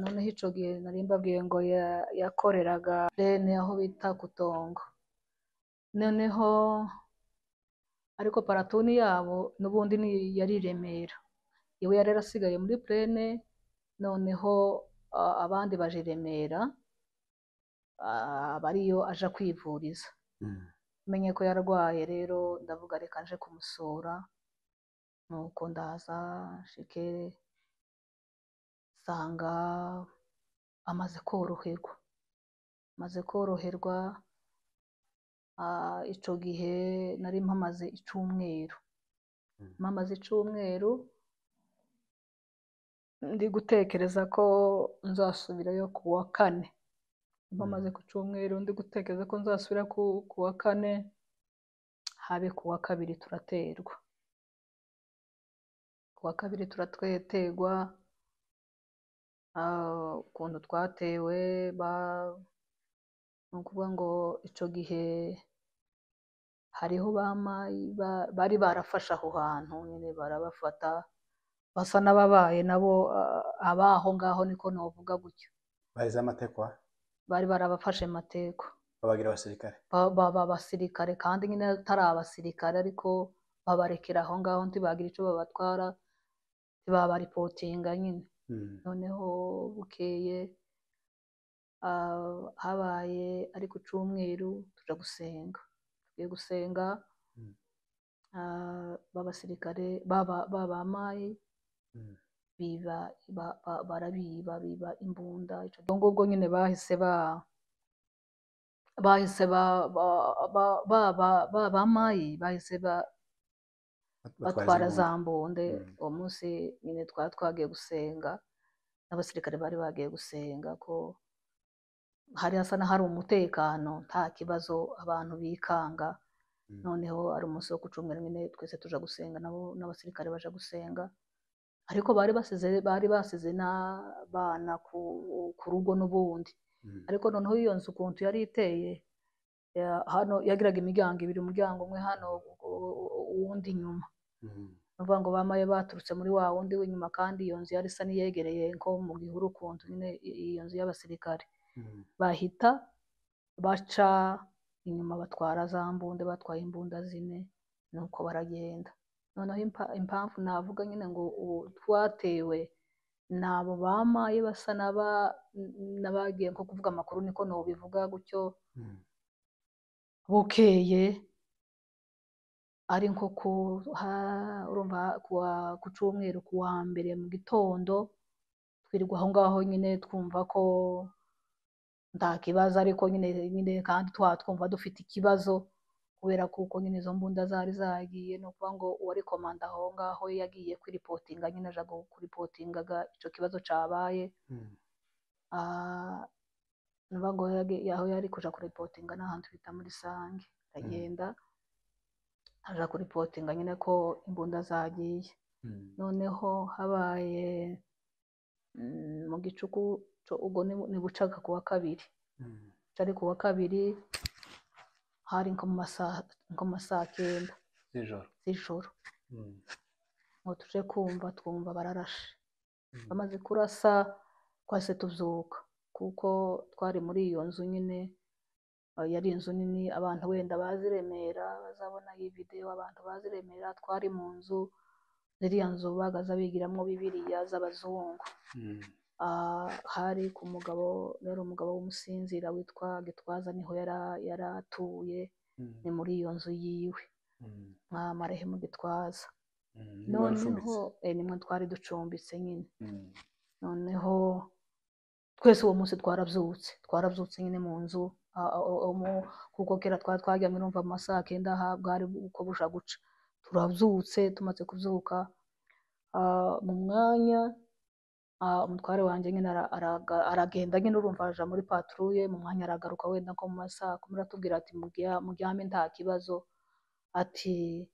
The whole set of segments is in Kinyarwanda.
noneho ico gihe nari mbabwiye ngo yakoreraga Rene aho bita Kutongo, noneho ariko paratoni yabo n'ubundi yari i Remera, yewe yari yarasigaye muri Plene, noneho abandi baje i Remera, bariyo aja kwivuriza. Menye ko yarwaye rero ndavuga reka nje kumusura, nuko ndaza shike sanga amaze koroherwa. Ico gihe nari mpamaze icumweru ndi gutekereza ko nzasubirayo ku wa kane. Mpamaze ku cumweru ndi gutekereza ko nzasubira ku wa kane, habe ku wa kabiri turaterwa. Ku wa kabiri turaterwa, ukuntu twatewe ni ukuvuga ngo ico gihe hariho bari barafashe aho hantu nyine barabafata, basa n'ababaye nabo abaho ngaho, niko novuga gutyo. Baheze amatekwa? Bari barabafashe mateko, babagira abasirikare? baba abasirikare kandi nyine atari abasirikare, ariko babarekera aho ngaho ntibagira ico babatwara, ntibabaripotinga nyine. Noneho bukeye habaye ari ku cumweru tuja gusenga, tugiye gusenga, b'abasirikare b'abamayi biba imbunda. Ico ngubwo nyine bahise b'abamayi bahise batwara za mbunde. Uwo munsi nyine twari twagiye gusenga, n'abasirikare bari bagiye gusenga, ko hari hasa n'ahari umutekano, nta kibazo, abantu bikanga. Noneho ari umunsi wo ku cumweru nyine twese tuja gusenga, nabo n'abasirikare baja gusenga, ariko bari basize n'abana ku rugo n'ubundi. Ariko noneho iyo nzu ukuntu yari iteye, hano yagiraga imiryango ibiri, umuryango umwe hano uwundi inyuma. Nuvuga ngo bamaye baturutse muri wa wundi w'inyuma, kandi iyo nzu yari isa niyegereye nko mu gihuru ukuntu nyine, iyo nzu y'abasirikare. Bahita baca inyuma batwara za mbunde, batwaye imbunda 4, nuko baragenda. Noneho impamvu navuga nyine ngo twatewe nabo bamaye basa n'abagiye nko kuvuga amakuru, niko nobivuga gutyo. Bukeye ari nko urumva ku cumweru, ku wa mbere mu gitondo twirirwa aho ngaho nyine twumva ko nta kibazo, ariko nyine kandi twumva dufite ikibazo, kubera kuko nyine izo mbunda zari zagiye. No kuvuga ngo uwari komanda aho ngaho yagiye kwiripotinga, nyine aja kuripotingaga ico kibazo cabaye. Nuvuga ngo aho yari kuja kuripotinga n'ahantu bita muri Sange, aragenda aja kuripotinga nyine ko imbunda zagiye. Noneho habaye mu gicuku, ubwo ni bucaga ku wa kabiri, cari ku wa kabiri, hari nko mu masaa 9 z'ijoro, ngo tuje twumva bararashe. Bamaze kurasa twahise tuvyuka, kuko twari muri iyo nzu nyine, yari inzu nini. Abantu wenda bazi Remera bazabona iyi video, abantu bazi Remera, twari mu nzu, ziriya nzu bagaza bigiramwo Bibiliya z'abazungu. Hari ku mugabo rero, umugabo w'umusinzira witwa Gitwaza, niho yaratuye, ni muri iyo nzu yiwe, nka Marehemu Gitwaza. Noneho nimwe twari ducumbitse nyine. Noneho twese uwo munsi twaravyutse nyine mu nzu, kuko kera twari twaryamye urumva mu masaha 9 bwari uko buja guca. Turavyutse, tumaze kuvyuka, mu mwanya umutware wanje nyine aragenda nyine, urumva aja muri patrouille. Mu mwanya aragaruka wenda nko mu masaha 10, aratubwira ati muryame nta kibazo, ati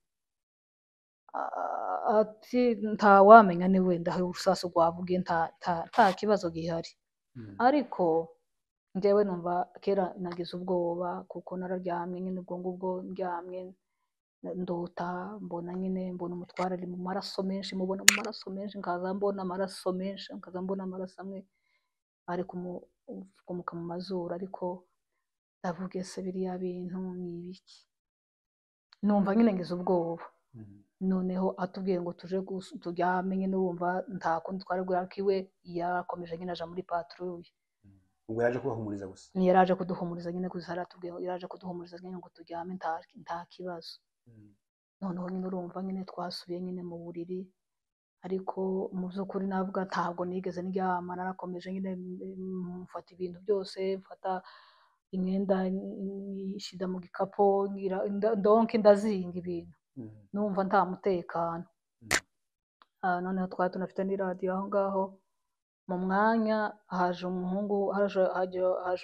ntawamenya ni wenda urusasu rwavugiye, nta kibazo gihari. Ariko njyewe numva kera nagize ubwoba, kuko nararyamye nyine, ubwo ngubwo ndyamye ndota, mbona umutware ari mu maraso menshi, mubona mu maraso menshi, nkaza mbona amaraso menshi, nkaza mbona amaraso amwe ari kumuka mu mazuru, ariko ndavuga ese biriya bintu ni ibiki, numva nyine ngize ubwoba. Noneho atubwiye ngo tuje turyame nyine, urumva nta kundi twari bwake, iwe yarakomeje nyine aja muri patrouille. Ubwo yaje kubahumuriza gusa? Yaraje kuduhumuriza nyine gusa, aratubwiye yaraje kuduhumuriza nyine ngo turyame nta kibazo. Noneho nyine urumva nyine twasubiye nyine mu buriri, ariko mu by'ukuri navuga ntabwo nigeze ndyama, narakomeje nyine mfata ibintu byose, mfata imyenda ishida mu gikapo, ndonke ndazinga ibintu, numva nta mutekano. Noneho twari tunafite n'iradiyo aho ngaho. Mu mwanya haje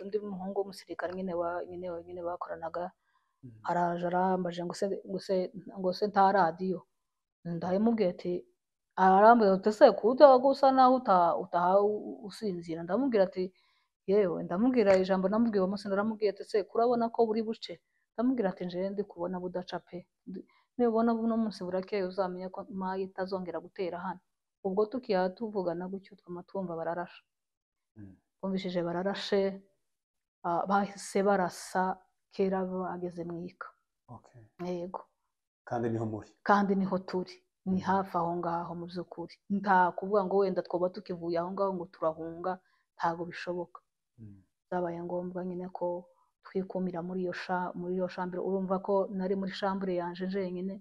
undi muhungu w'umusirikare nyine bakoranaga, araje arambaje ngo se nta radiyo. Ndamubwiye ati, arambwira ati ese kuda gusa naho utaha usinzira. Ndamubwira ati yewe, ndamubwira ijambo namubwiye uwo munsi, ndaramubwiye ati ese kurabona ko buri buce? Ndamubwira ati nje ndi kubona budaca pe, nibona buno munsi burakeye uzamenya ko mayi itazongera gutera hano. Ubwo tukiya tuvugana gutyo twumva bararashe. Twumvishije bararashe, bahise barasa kera bageze mwika. Yego. Kandi niho turi, ni hafi aho ngaho mu by'ukuri. Nta kuvuga ngo wenda twoba tukivuye aho ngaho ngo turahunga, ntabwo bishoboka. Zabaye ngombwa nyine ko twikumira muri iyo shambure. Urumva ko nari muri shambure yanje jenyine,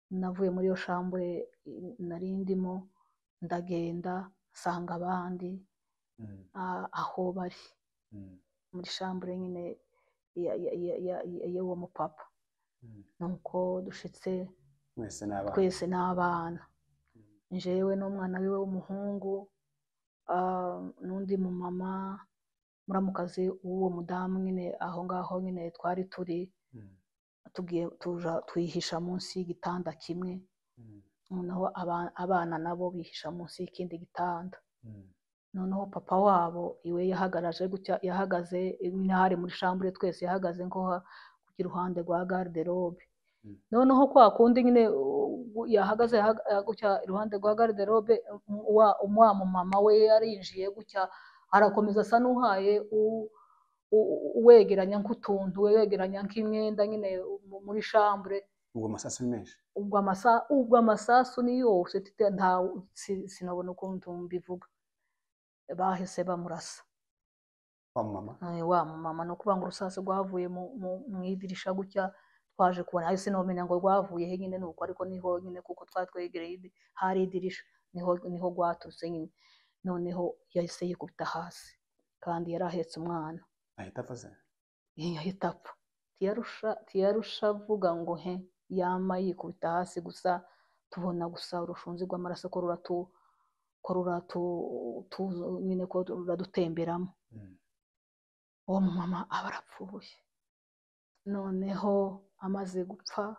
navuye muri iyo shambure nari ndimo, ndagenda nsanga abandi aho bari muri shambure nyine y'uwo mupapa. Nuko dushitse twese n'abana, njyewe n'umwana wiwe w'umuhungu, n'undi mumama muramukazi w'uwo mudamu nyine aho ngaho nyine twari turi, twihisha munsi y'igitanda kimwe. Noneho abana nabo bihisha munsi y'ikindi gitanda. Noneho papa wabo iwe yahagaze hari muri shambure, twese yahagaze nko ku ruhande rwa garderobe. Noneho kwa kundi nyine yahagaze gutya iruhande rwa garderobe, wa mama we yarinjiye gutya, arakomeza asa n'uhaye wegeranya nk'utuntu, wegeranya nk'imyenda nyine muri shambure. Ubwo amasasu ni menshi? Ubwo amasasu ni yose, sinabona ukuntu mbivuga. Bahise bamurasa wa mama. Ni ukuvuga ngo urusasi rwavuye mu idirisha gutya, twaje kubona ahise nomenya ngo rwavuye he nyine, nuko ariko niho nyine kuko twari twegereye hari idirisha, niho rwaturutse nyine. Noneho yahise yikubita hasi, kandi yari ahetse umwana. Ahita apfa se? Ahita apfa, tiyarusha avuga ngo he, yama yikubita hasi gusa, tubona gusa urushunzi rw'amaraso ko nyine ko ruradutemberamo. Uwo mama aba arapfuye. Noneho amaze gupfa,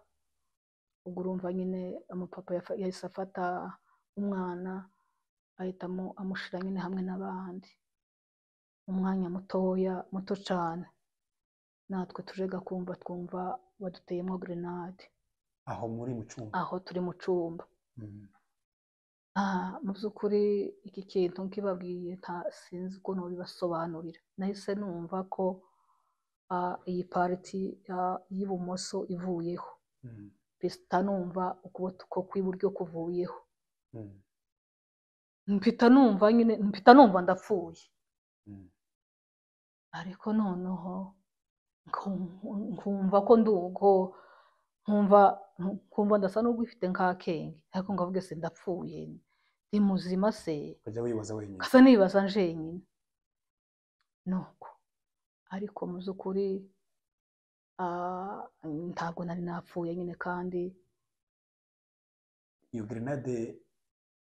ubwo urumva nyine umupapa yahise afata umwana, ahita amushira nyine hamwe n'abandi. Umwanya muto cyane, natwe tujega twumva baduteyemo grenade. Aho muri mu cyumba? Aho turi mu cyumba. Mu by'ukuri iki kintu nkibabwiye sinzi ukuntu bibasobanurira. Nahise numva ko iyi pariti y'ibumoso ivuyeho, mpita numva ukuboko kw'iburyo kuvuyeho, mpita numva ndapfuye. Ariko noneho nkumva ko nkumva ndasa n'ugifite nk'akenge, ariko ngavuga se ndapfuye, ndi muzima se? Ukajya wibaza wenyine? Kasa nibaza njenyine. Nuko ariko mu by'ukuri ntabwo nari napfuye nyine. Kandi iyo grenade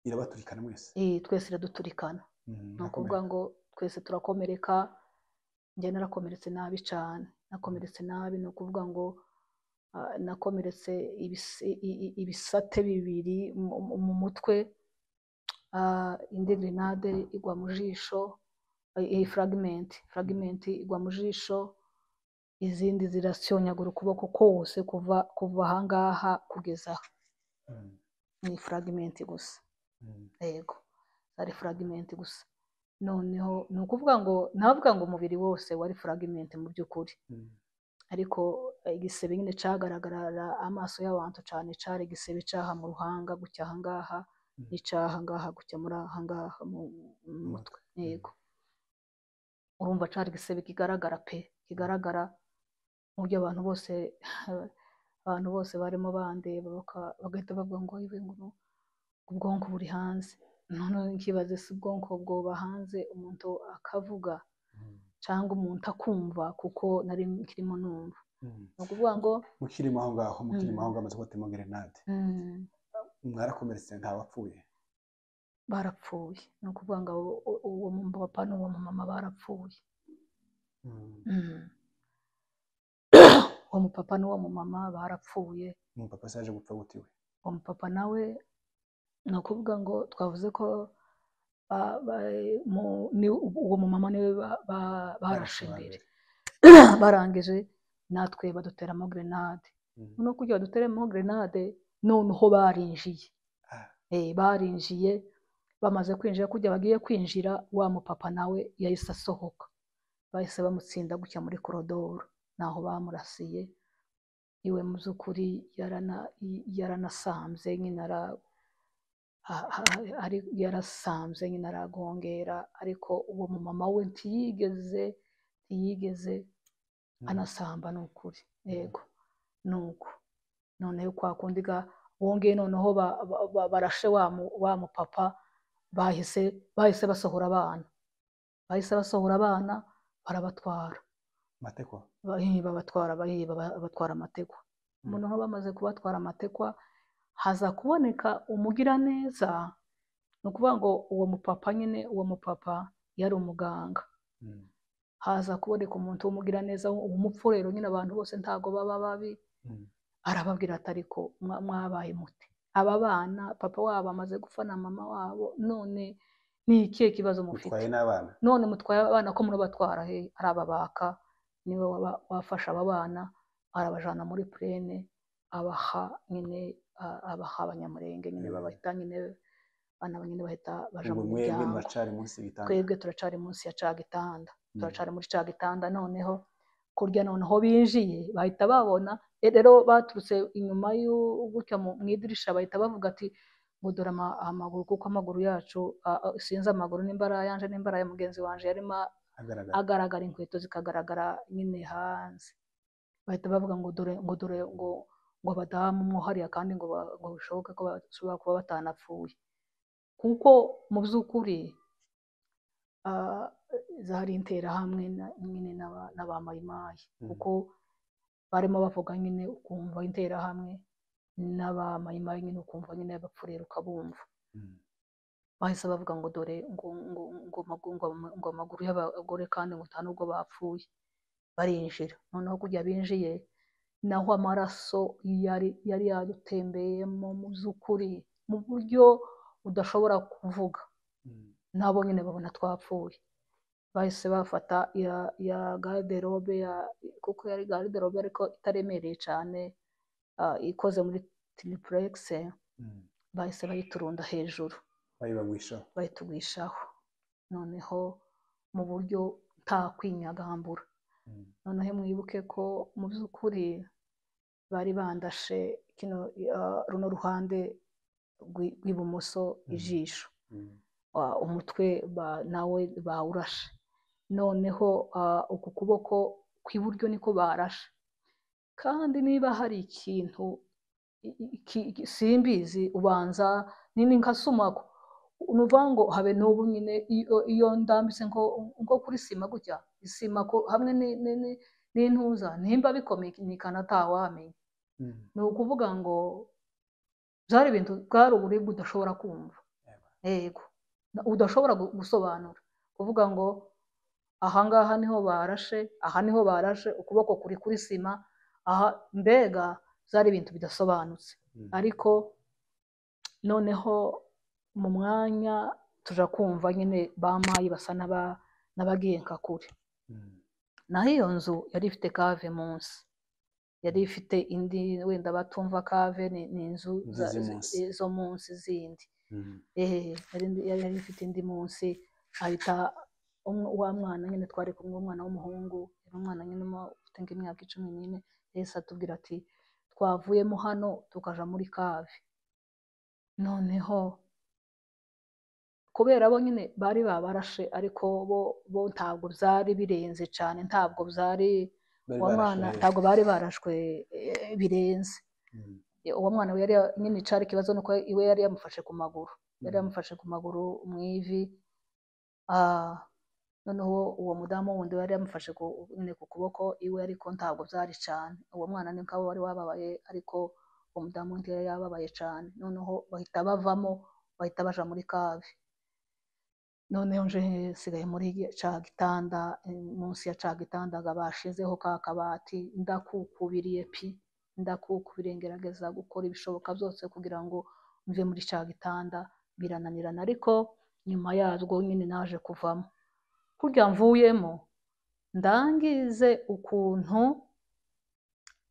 irabaturikana mwese? Twese iraduturikana. Ni ukuvuga ngo twese turakomereka. Njye narakomeretse nabi cyane, nakomeretse nabi. Ni ukuvuga ngo nakomeretse ibisate bibiri mu mutwe. Indi grenade igwa mu jisho, fragment igwa mu jisho, izindi zirasyonyagura ukuboko kose kuva ahangaha kugeza aha. Ni fragment gusa. Yego, ari fragment gusa. noneho ni ukuvuga ngo navuga ngo umubiri wose wari fragment mu by'ukuri, ariko igisebe nyine cagaragarara amaso y'abantu cyane cari igisebe caha mu ruhanga gutya aha ngaha n'icaha ngaha gutya muri aha ngaha mu mutwe. Yego, urumva cari igisebe kigaragara pe, kigaragara mu buryo abantu bose barimo bandeba bagahita bavuga ngo iwe ngo ubwonko buri hanze. Noneho nkibaze se ubwonko bwoba hanze umuntu akavuga cyangwa umuntu akumva, kuko nari kirimo numva. Ni ukuvuga ngo mukirimo aho ngaho amaze gutema grenade, mwarakomeretse ntawapfuye? Barapfuye, ni ukuvuga ngo uwo mupapa n'uwo mumama barapfuye. Uwo mupapa n'uwo mumama barapfuye. Umupapa saje gupfa gutiwe? Uwo mupapa nawe ni ukuvuga ngo twavuze ko uwo mumama niwe barashe mbere, barangije natwe baduteramo grenade. Noneho kugira baduteremo grenade, noneho barinjiye, bamaze kwinjira, kugira bagiye kwinjira, wa mupapa nawe yahise asohoka, bahise bamutsinda gutya muri korodoro, naho bamurasiye. Iwe mu by'ukuri yaranasanze nyine yarasanze nyine aragongera, ariko uwo mumama we ntiyigeze anasamba. Ni ukuri. Yego, nuko noneho kwa kundi bongeye noneho barashe wa mupapa, bahise basohora abana, barabatwara matekwa, babatwara amatekwa. Noneho bamaze kubatwara amatekwa, haza kuboneka umugiraneza. Ni ukuvuga ngo uwo mupapa yari umuganga. Haza kuboneka umuntu w'umugiraneza, umupfurero nyine, abantu bose ntago baba babi. Arababwira ati ariko mwabaye muti, aba bana papa wabo amaze gupfa na mama wabo, none ni ikihe kibazo mufite? None mutwaye abana ko murabatwara he? Arababaka, niwe wafasha aba bana, arabajana muri plene, abaha abanyamurenge nyine, babahita nyine bana nyine bahita baja mu muryango. Twebwe turacari munsi ya Cagitanda, turacari muri Cagitanda. Noneho kurya, noneho binjiye bahita babona, rero baturutse inyuma y'ugutya mu idirisha, bahita bavuga ati ngo dore amaguru, kuko amaguru yacu sinzi amaguru n'imbara yanje n'imbara ya mugenzi wanje yarimo agaragara, inkweto zikagaragara nyine hanze. Bahita bavuga ngo dore ngo abadamu mwohariya, kandi ngo bishoboke ko bashobora kuba batanapfuye, kuko mu by'ukuri zari interahamwe nyine n'abamayimayi, kuko barimo bavuga nyine ukumva interahamwe n'abamayimayi nyine, ukumva nyine abapfurera ukabumva. Bahise bavuga ngo dore ngo amaguru y'abagore, kandi ngo nta nubwo bapfuye. Barinjira, noneho kujya binjiye, naho amaraso yari yadutembeyemo mu by'ukuri, mu buryo udashobora kuvuga. Nabo nyine babona twapfuye. Bahise bafata ya garderobe, kuko yari garderobe ariko itaremereye cyane, ikoze muri triplex. Bahise bayiturunda hejuru, bayitugwishaho, noneho mu buryo nta kwinyagambura. Noneho mwibuke ko mu by'ukuri bari bandashe runo ruhande rw'ibumoso ijisho, umutwe nawe bawurashe. Noneho uku kuboko kw'iburyo niko barashe. Kandi niba hari ikintu simbizi, ubanza nini nka sumako, nuvuga ngo habe n'ubu nyine iyo ndambitse nko kuri sima gutya, isima ko hamwe n'intuza nimba bikomekana atawamenya. Ni ukuvuga ngo byari ibintu, bwari uburibwe udashobora kumva. Yego, udashobora gusobanura, kuvuga ngo ahangaha niho barashe, aha niho barashe, ukuboko kuri kuri sima, aha mbega byari ibintu bidasobanutse. Ariko noneho mu mwanya tuja kumva nyine bamayi basa n'abagiye nka kure. Naho iyo nzu yari ifite kave munsi, yari ifite indi, wenda batumva kave ni inzu zo munsi zindi. Yari ifite indi munsi, ahita wa mwana nyine twari kumwe, umwana w'umuhungu, yari umwana nyine ufite nk'imyaka 14, yahise atubwira ati twavuyemo hano tukaja muri kave. Noneho kubera bo nyine bari babarashe, ariko bo ntabwo byari birenze cyane, ntabwo byari uwo mwana ntabwo bari barashwe birenze. Uwo mwana yari nyine cyari ikibazo nuko iwe yari yamufashe ku maguru, yari yamufashe ku maguru mu ivi. Noneho uwo mudamu wundi yari yamufashe nyine ku kuboko iwe, ariko ntabwo byari cyane. Uwo mwana ni nk'aho wari wababaye, ariko uwo mudamu wundi yari yababaye cyane. Noneho bahita bavamo, bahita baja muri kave. Noneho nje nsigaye muri ca gitanda, munsi ya ca gitanda bashizeho ka kabati, ndakukubiriye pi, ndakukubiriye, ngerageza gukora ibishoboka byose kugira ngo mve muri ca gitanda, birananirana. Ariko nyuma yazwo nyine naje kuvamo. Kurya mvuyemo ndangize ukuntu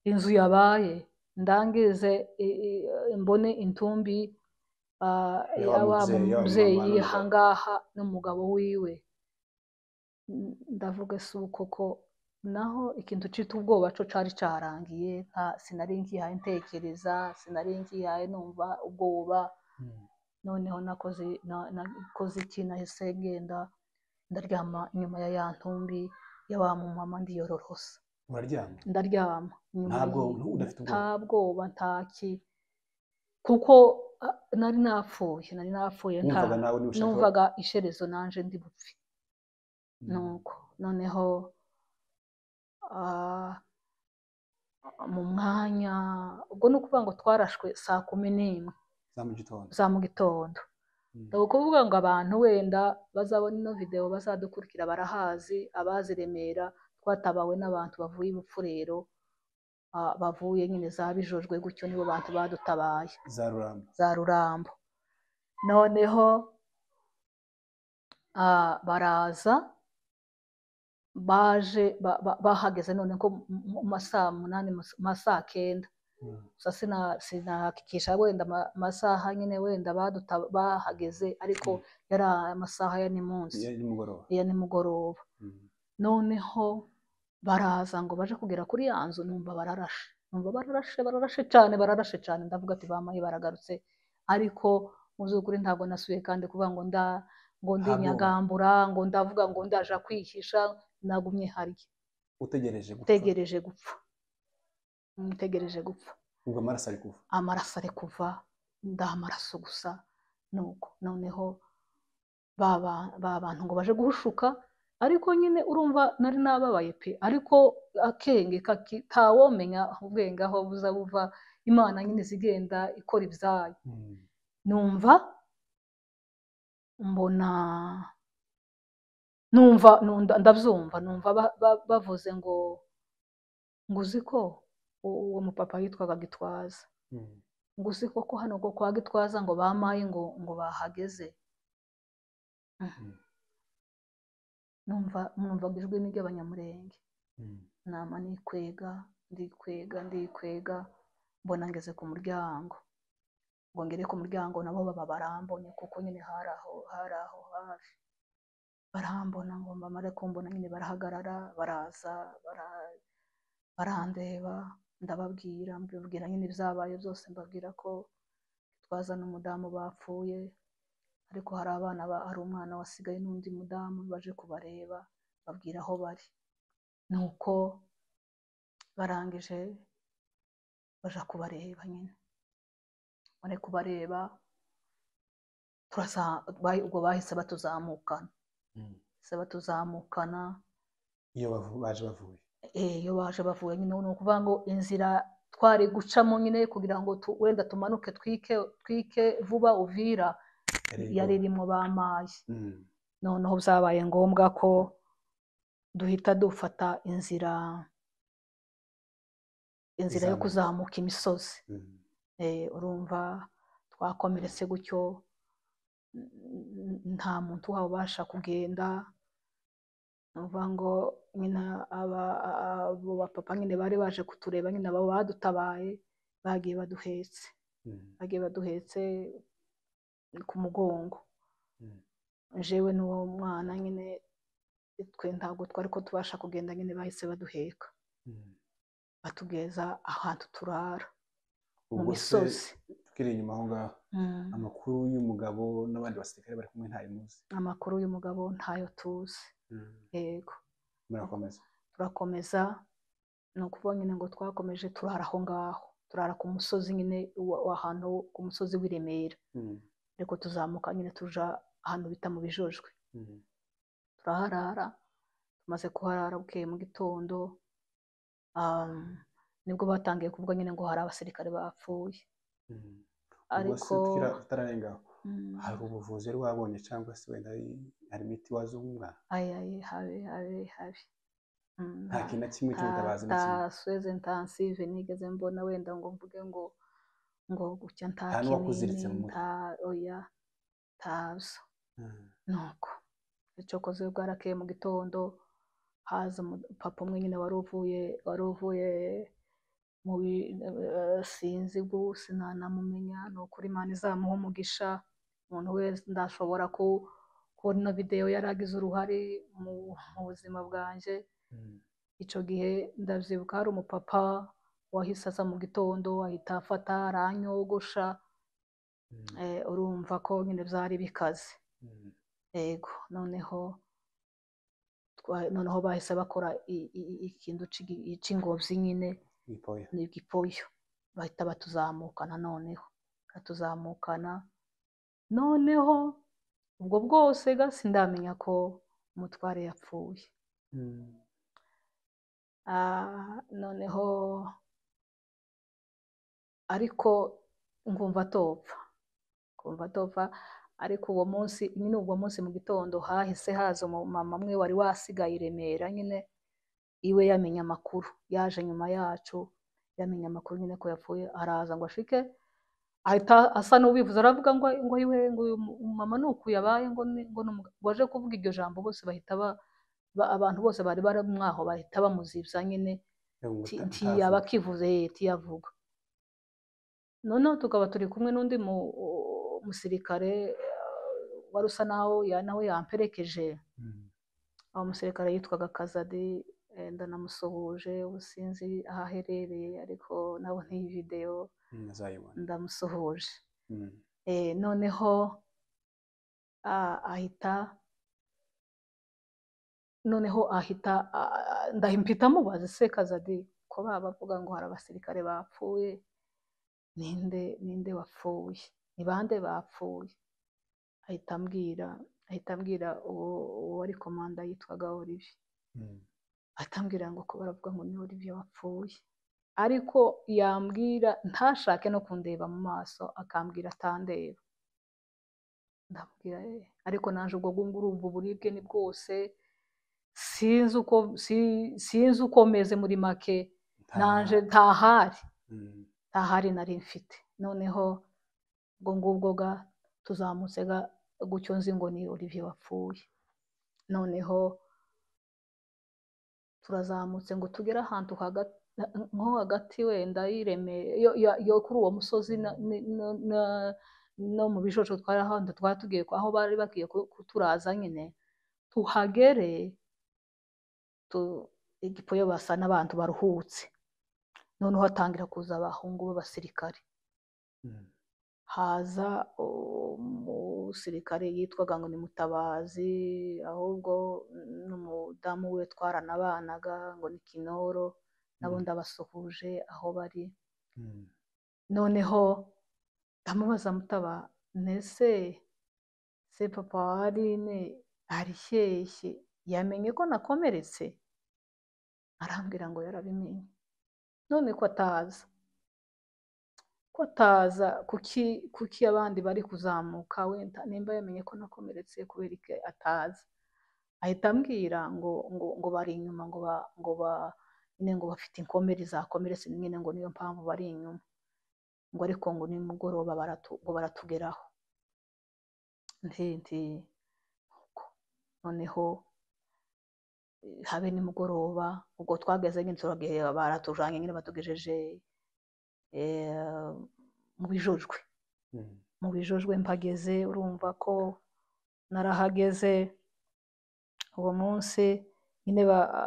inzu yabaye, ndangize mbone intumbi wa mubyeyi hangaha n'umugabo wiwe. Ndavuga se koko naho ikintu cita ubwoba cyo cari carangiye, sinari nkihaye ntekereza, sinari nkihaye numva ubwoba. Noneho nakoze iki, nahise ngenda ndaryama inyuma ya ya ntumbi ya wa mumama ndiyororosa. Uraryama? Ndaryama ntabwo udafite ubwoba? nta bwoba ntaki, kuko nari napfuye numvaga isherezo nanje ndi bupfi. Nuko noneho mu mwanya ubwo ni ukuvuga ngo twarashwe saa 11 za mu gitondo. Ni ukuvuga ngo abantu wenda bazabona ino video bazadukurikira barahazi, abazi Remera twatabawe n'abantu bavuye Bupfurero, bavuye nyine za Bijojwe, gutyo nibo bantu badutabaye, za Rurambo. Noneho baraza, baje bahageze none ko mu masaha 8, masaha 9. Gusa sinahakikisha wenda amasaha nyine wenda bahageze, ariko yari amasaha ya nimugoroba. Noneho baraza ngo baje kugera kuri ya nzu, numva bararashe cyane. Ndavuga ati bamaye baragarutse, ariko mu by'ukuri ntabwo nasubiye kandi kuvuga ngo ndi nyagambura, ngo ndavuga ngo ndaja kwihisha. Nagumye harya utegereje gupfa. Ubwo amaraso ari kuva, ndamaraso gusa. Nuko noneho ba bantu ngo baje guhushuka, ariko nyine urumva nari nababaye pe, ariko akenge ntawomenya ubwenge aho buza buva, Imana nyine zigenda ikora ibyayo. Numva ndabyumva, numva bavuze ngo uzi ko uwo mupapa yitwaga Gitwaza, ngo uzi ko hano ngo kwa Gitwaza ngo bamaye ngo bahageze. Numva ijwi ni ry'Abanyamurenge. Nama ndikwega, mbona ngeze ku muryango. Ngo ngere ku muryango nabo baba barambonye, kuko nyine hari aho hafi. Barambona, ngo bamare kumbona nyine barahagarara, baraza barandeba, mbabwira nyine ibyabaye byose, mbabwira ko Gitwaza n'umudamu bapfuye, ariko hari umwana wasigaye n'undi mudamu baje kubareba, babwira aho bari. Nuko barangije baja kubareba, nyine bari kubareba, ubwo bahise batuzamukana. Iyo baje bavuye nyine, ni ukuvuga ngo inzira twari gucamo nyine kugira ngo wenda tumanuke twike vuba Uvira, yari irimo bamaye. Noneho byabaye ngombwa ko duhita dufata inzira yo kuzamuka imisozi. Urumva twakomeretse gutyo, nta muntu wabasha kugenda. Nuvuga ngo nyine abo bapapa nyine bari baje kutureba, nyine abo badutabaye bagiye baduhetse ku mugongo. jewe n'uwo mwana nyine twe ntabwo twari ko tubasha kugenda nyine bahise baduheka batugeza ahantu turara mu misozi. Tukiri inyuma aho ngaho amakuru y'umugabo n'abandi basirikare bari kumwe ntayo muzi? Amakuru y'umugabo ntayo tuzi. Yego. Turakomeza ni ukuvuga nyine ngo twakomeje turara aho ngaho, turara ku musozi nyine w'ahantu ku musozi w'i Remera, ariko tuzamuka nyine tuja ahantu bita mu Bijojwe. Turaharara, tumaze kuharara bukeye mu gitondo nibwo batangiye kuvuga nyine ngo hari abasirikare bapfuye. Ariko tutararengaho, hari ubuvuzi wari wabonye cyangwa se wenda hari imiti wazumva? Habe nta kintu na kimwe cy'ubutabazi na kimwe? nta soins intensive nigeze mbona wenda ngo mvuge ngo gutya nta kinini, nta oya tazo. Nuko icokoze bwarakeye mu gitondo haza papa umwe nyine wari uvuye mu sinzi bwo sinanamumenya, ni ukuri Imana izamuha umugisha. Umuntu wese ndashobora kubona ino video yaragize uruhare mu buzima bwanjye. Icyo gihe ndabyibuka hari umupapa wahise aza mu gitondo ahita afata aranyogosha. Urumva ko nyine byari bikaze. Yego. Noneho bahise bakora ikintu cy'ingobyi nyine n'igipoyo, bahita batuzamukana. Noneho ubwo bwose sindamenya ko umutware yapfuye. Noneho ariko ngumva atopfa, ariko uwo munsi mu gitondo hahise haza umumama umwe wari wasigaye i Remera nyine, iwe yamenye amakuru, yaje nyuma yacu yamenye amakuru nyine ko yapfuye. Araza ngo ashike ahita asa n'ubivuze, aravuga ngo iwe ngo mama nuko yabaye ngo waje kuvuga iryo jambo, bose bahita abantu bose bari mwaho bahita bamuzibya nyine ntiyaba akivuze tiyavuga. Noneho tukaba turi kumwe n'undi musirikare wari usa naho yamperekeje. Uwo musirikare yitwaga Kazadi, ndanamusuhuje, ubu sinzi aho aherereye ariko nabo n'iyi video ndamusuhuje. Noneho ahita ndahimpita mubaza, se Kazadi ko bavuga ngo hari abasirikare bapfuye, ninde wapfuye, ni bande bapfuye? Ahita ambwira uwo wari komanda yitwaga Olivier. Atambwira ngo ko baravuga ngo ni Olivier wapfuye, ariko yambwira ntashake no kundeba mu maso, akambwira atandeba. Ndabwira ariko naje ubwo urumva uburibwe ni bwose, sinzi uko meze muri make, naje ntahari nari mfite. Noneho ubwo ngubwo tuzamutse gutyo nzi ngo ni Olivier wapfuye. Noneho turazamutse ngo tugere ahantu nko hagati wenda yo kuri uwo musozi no mu Bijojwe, twari ahandi twari tugiye aho bari bagiye kuturaza nyine. Tuhagere igipoyo basa n'abantu baruhutse, noneho hatangira kuza abahungu b'abasirikare. Haza umusirikare yitwaga ngo ni Mutabazi, ahubwo n'umudamu we twaranabanaga ngo ni Kinoro, nabo ndabasuhuje aho bari. Noneho ndamubaza Mutaba, nese se papa wa Aline ari hehe, yamenye ko nakomeretse? Arambwira ngo yarabimenye. None ko ataza kuki abandi bari kuzamuka, wenda nimba yamenye ko nakomeretse kubera iki ataza? Ahita ambwira ngo bari inyuma, ngo bafite inkomere zakomeretse nyine, ngo niyo mpamvu bari inyuma, ngo ariko ngo nimugoroba baratugeraho. Noneho habe nimugoroba, ubwo twageze nyine turagiye, baratujanye nyine batugejeje mu Bijojwe. Mu Bijojwe mpageze, urumva ko narahageze uwo munsi nyine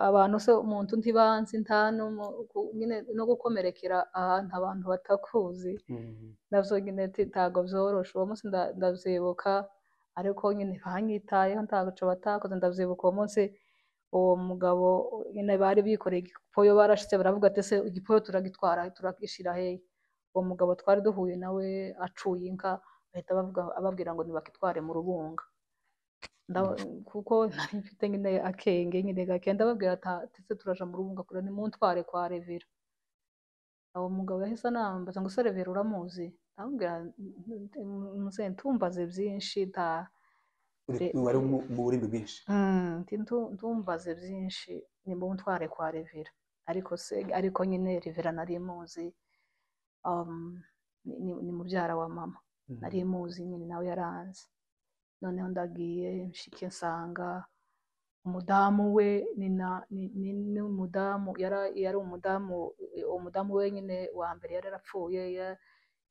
abantu se umuntu ntibanzi nta nyine no gukomerekera ahantu abantu batakuzi navyo nyine ntago vyoroshe. Uwo munsi ndavyibuka, ariko nyine banyitayeho ntaco batakoze. Ndavyibuka uwo munsi uwo mugabo nyine bari bikoreye igipoyo, barashitse baravuga ati se igipoyo turagitwara turagishira hehe? Uwo mugabo twari duhuye nawe acuye inka, bahita ababwira ngo nibakitware mu Rubunga. Kuko nari mfite nyine akenge nyine gake, ndababwira ati se turaja mu Rubunga kure, nimuntware kwa Revera. Uwo mugabo yahise anambaza ngo se Revera uramuzi? Ndamubwira muze ntumbaze byinshi, wari mu burimi bwinshi. Ntumbaze byinshi, nimuntware kwa Revera. Ariko nyine Revera nari muzi, ni mubyara wa mama, nari muzi nyine nawe yaranze. Noneho ndagiye nshike nsanga umudamu we ni umudamu yari umudamu we nyine wa mbere yari yarapfuye, yari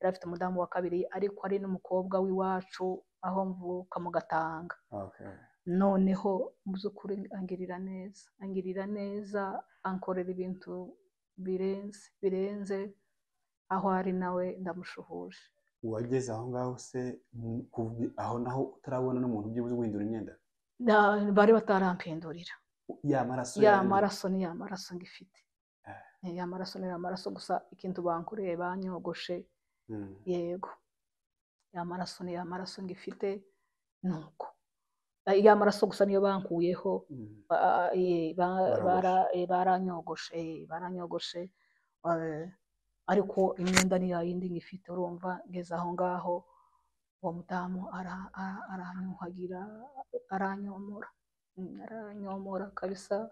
afite umudamu wa kabiri, ariko ari n'umukobwa w'iwacu aho mvuka mu Gatanga. Noneho mu by'ukuri angirira neza, ankorera ibintu birenze aho ari nawe ndamushuhuje. Wageze aho ngaho se aho naho utarabona n'umuntu byibuze guhindura imyenda? Bari batarampindurira. Ya maraso ni ya maraso ngifite. Ya maraso ni ya maraso, gusa ikintu bankoreye banyogoshe. Yego, ya maraso ni ya maraso ngifite, nuko ya maraso gusa niyo bankuyeho. baranyogoshe, ariko imyenda ni yayindi ngifite. Urumva ngeze aho ngaho uwo mudamu aranyuhagira, aranyomora kabisa.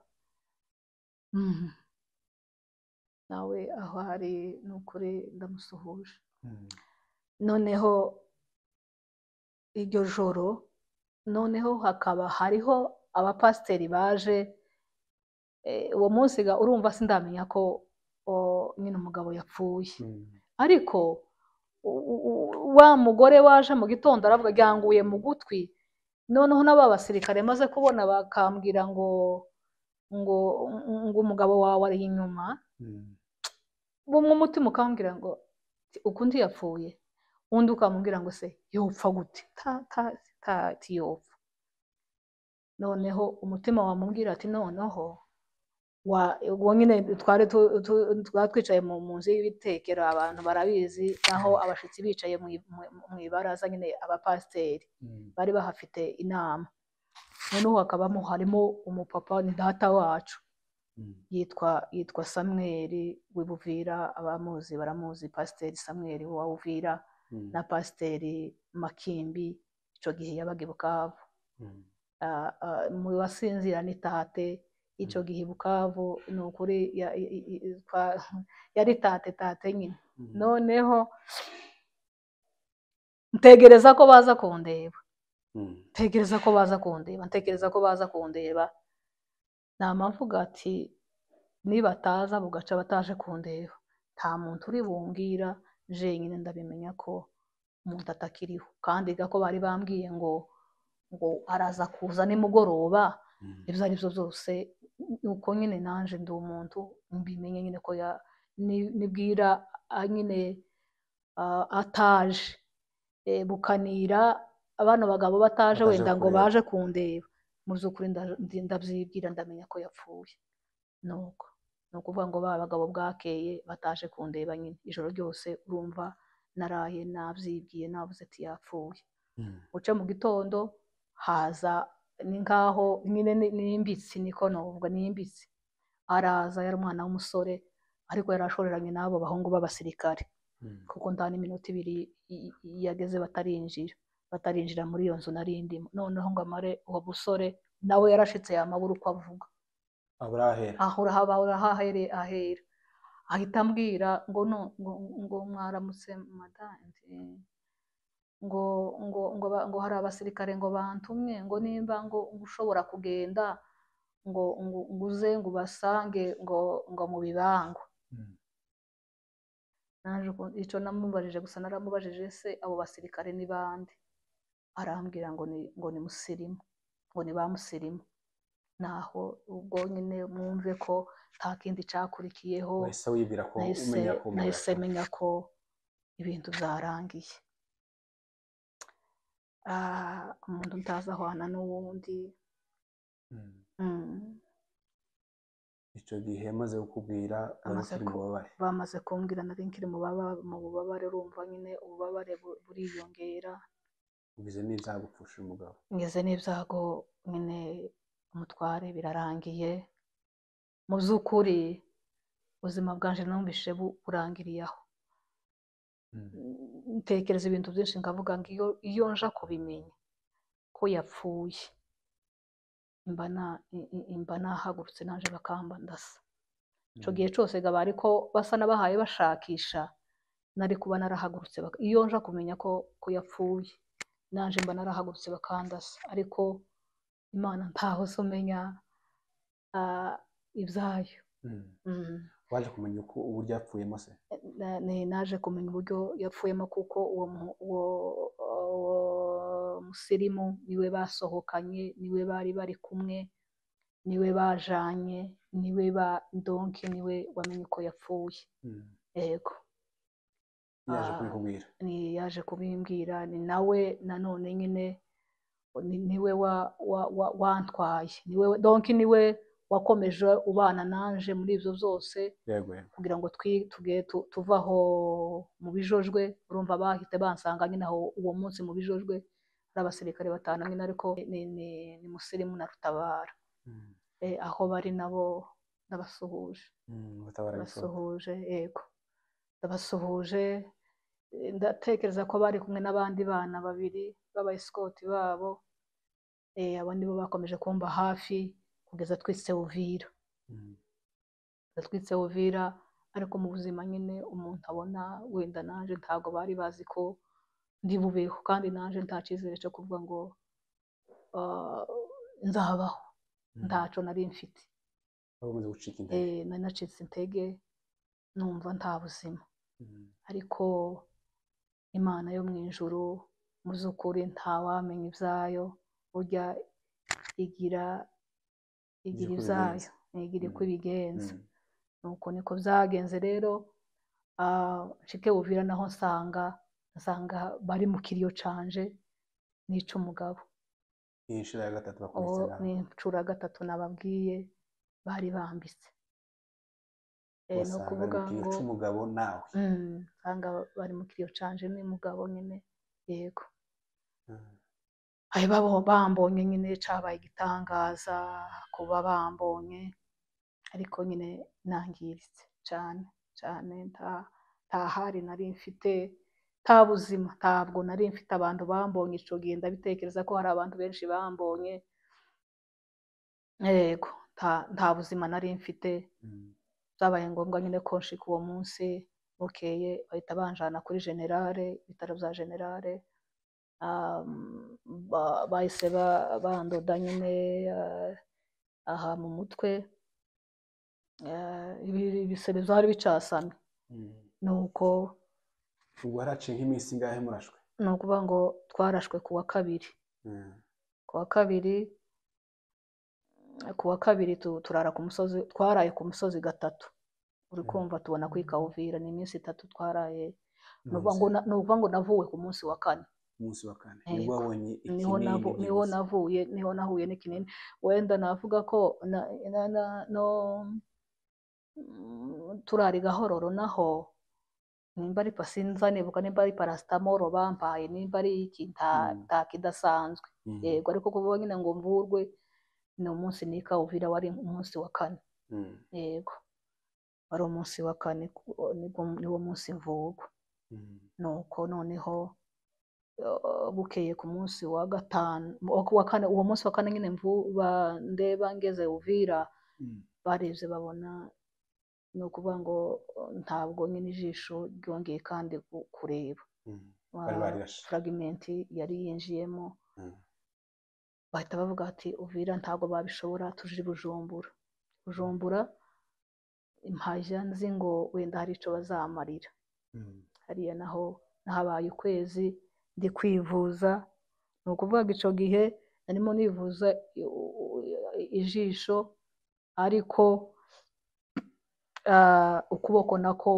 Nawe aho ari nukuri ndamusuhuje. Noneho iryo joro, noneho hariho abapasiteri baje uwo munsi. Urumva sindamenya ko nyine umugabo yapfuye, ariko wa mugore waje mu gitondo aravuga ryanguye mu gutwi. Noneho n'aba basirikare maze kubona bakambwira ngo umugabo wawe ari inyuma, bumwe umutima ukambwira ngo ukundi yapfuye, undi ukamubwira ngo se yopfa gute? Yopfa. Noneho umutima wamubwira ati noneho ubwo nyine twari twicaye mu nzu y'ibitekero, abantu barabizi, aho abashitsi bicaye mu ibaraza nyine, abapasiteri bari bahafite inama. Noneho harimo umupapa, ni data wacu, yitwa Samweli w'Ibuvira. Abamuzi baramuzi, pasiteri Samweli wa Uvira, na pasiteri Makimbi icyo gihe yabaga i Bukavu. Mu basinzira ni tate icyo gihe Bukavu, ni ukuri yari tate nyine. Noneho ntegereza ko baza kundeba, namavuga ati nibataza bugaca bataje kundeba, nta muntu uri bumbwira, jenyine ndabimenya ko umuntu atakiriho. Kandi ko bari bambwiye ngo araza kuza nimugoroba. Ibyo ari byo byose, uko nyine nanje ndi umuntu mbimenye nyine ko nibwira nyine ataje, bukanira abana bagabo bataje wenda ngo baje kundeba, mu by'ukuri ndabyibwira, ndamenya ko yapfuye. Nuko ni ukuvuga ngo ba bagabo bwakeye bataje kundeba nyine ijoro ryose. Urumva naraye nabyibwiye, navuze ati yapfuye. Uce mu gitondo haza ni nkaho nyine n'imbitsi, niko navuga, n'imbitsi. Araza, yari umwana w'umusore, ariko yari ashoreranye n'abo bahungu b'abasirikare, kuko nta n'iminota ibiri yageze batarinjira muri iyo nzu nari ndimo. Noneho ngo amare uwo musore nawe yarashitse yamabura uko avuga, ahera ahita ambwira ngo mwaramutse madame, ngo hari abasirikare ngo bantumye, ngo nimba ngo ushobora kugenda ngo uze ngo ubasange ngo mu Bibangwa. Naje icyo namubajije gusa, naramubajije se abo basirikare ni bande? arambwira ngo ni musirimu, ngo ni ba musirimu. Naho ubwo nyine mwumve ko nta kindi cyakurikiyeho, wahise wibwira ko umenya ko nahise menya ko ibintu byarangiye. Umuntu utazi ahwana n'uwundi. icyo gihe maze kukubwira bamaze kumbwira nari nkiri mu bubabare, urumva nyine ububabare buriyongera. ugize n'ibyago upfusha umugabo. ngeze n'ibyago nyine umutware birarangiye. Mu by'ukuri ubuzima bwanje numvise burangiriye aho. Ntekereza ibintu byinshi nkavuga ngo iyo nja kubimenya ko yapfuye imba nahagurutse naje bakamba ndasa. Icyo gihe cyose gaba ariko basa n'abahaye bashakisha, nari kuba narahagurutse. Iyo nja kumenya ko yapfuye naje mba narahagurutse bakandasa, ariko Imana ntaho umenya ibyayo. waje kumenya uburyo yapfuyemo se? Naje kumenya uburyo yapfuyemo kuko uwo musirimu niwe basohokanye, niwe bari bari kumwe, niwe bajanye, niwe donke niwe wamenye uko yapfuye. Yego, yaje kubikubwira? yaje kubimbwira. ni nawe nanone nyine niwe wantwaye, niwe donke niwe wakomeje ubana nanje muri ibyo byose. Yego. kugira ngo tuve aho mu bijojwe. Urumva bahite bansanga nyine aho uwo munsi mu bijojwe ari abasirikare 5 nyine, ariko ni musirimu na Rutabara. Aho bari nabo ndabasuhuje. Ndabasuhuje, yego, ndabasuhuje. Ndatekereza ko bari kumwe n'abandi bana 2 b'abayisikoti babo. Abo nibo bakomeje kumba hafi kugeza twitse Uvira. Twitse Uvira, ariko mu buzima nyine umuntu abona wenda naje ntabwo bari bazi ko ndi bubeho, kandi naje nta cyizere cyo kuvuga ngo nzabaho. Ntaco nari mfite. Nari nacitse intege, numva nta buzima. Ariko Imana yo mu ijuru mu by'ukuri ntawamenya ibyayo, burya igira ibyayo, igira uko ibigenza. Nuko niko byagenze rero. Nshike Uvira naho nsanga bari mu kiriyo canje nica umugabo. Ni inshuro ya 3 bakurikirana? Ni inshuro ya 3 nababwiye bari bambitse. No kuvuga ngo umugabo nawe nsanga bari mu kiriyo canje n'umugabo nyine. Yego. Bambonye nyine cabaye igitangaza kuba bambonye, ariko nyine nangiritse cyane cyane. nta hari nari mfite, nta buzima, ntabwo nari mfite. Abantu bambonye ico gihe ndabitekereza ko hari abantu benshi bambonye. Yego, nta buzima nari mfite. Byabaye ngombwa nyine ko nshika uwo munsi bukeye bahita banjana kuri generale, ibitaro bya generale. Bahise bandoda nyine aha mu mutwe, ibisebe byari bicasamye. Nuko waraciye nk'iminsi ingahe murashwe? ni ukuvuga ngo twarashwe ku wa kabiri. Ku wa kabiri turara ku musozi, twaraye ku musozi 3. uri kumva tubona kwika Uvira ni iminsi 3 twaraye. Ni ukuvuga ngo navuwe ku munsi wa 4. Umunsi wa 4 nibwo wabonye ikinini? Niho nahuye n'ikinini. Wenda navuga ko turari Gahororo naho nimba ari pasinza nibuka, nimba ari paracetamol bampaye, nimba ari iki nta kidasanzwe. Yego, ariko kuvuga nyine ngo mvurwe ni umunsi nika Uvira wari umunsi wa 4. Yego, wari umunsi wa 4, niwo munsi mvurwa. Nuko noneho bukeye ku munsi wa 5, uwo munsi wa 4 nyine ndeba ngeze Uvira, bareze babona, ni ukuvuga ngo ntabwo nyine ijisho ryongeye kandi kureba. Fragmenti yari yinjiyemo. Bahita bavuga ati Uvira ntabwo babishobora, tuje Bujumbura impajya nzi ngo wenda hari ico bazamarira. Hariya naho nahabaye ukwezi ndi kwivuza. Ni ni ukuvuga icyo gihe narimo nivuza ijisho ariko ukuboko nako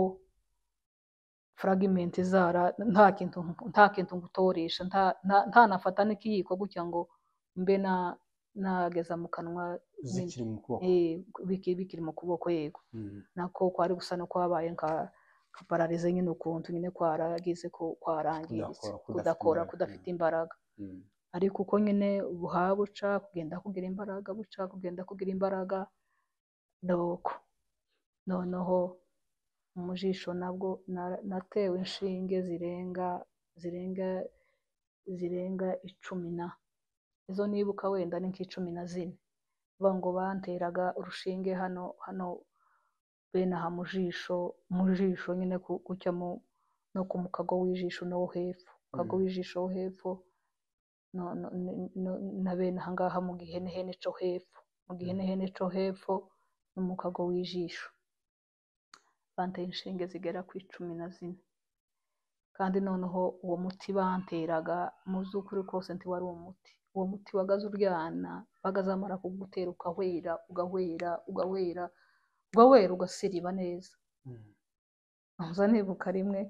fragimenti zara nta kintu ngutoresha ntanafata n'ikiyiko gutya ngo mbe nageza mu kanwa zikiri mu kuboko bikiri mu kuboko yego nako kwari gusa no kwabaye nka pararize nyine ukuntu nyine kwaragize ko kwarangiritse kudafite imbaraga ariko uko nyine buhaba buca kugenda kugira imbaraga nuko noneho mu jisho nabwo natewe inshinge zirenga 10 izo nibuka wenda ni nk'14 vuga ngo banteraga urushinge hano bene aha mu jisho nyine gutya no ku mukago w'ijisho no hepfo mukago w'ijisho wo hepfo na bene aha ngaha mu gihenehene cyo hepfo n'umukago w'ijisho banteye inshinge zigera ku 14 kandi noneho uwo muti banteraga mu by'ukuri kose ntiwari umuti uwo muti wagaze uryana bagazamara kugutera ugahwera ugasiriba neza nza nibuka rimwe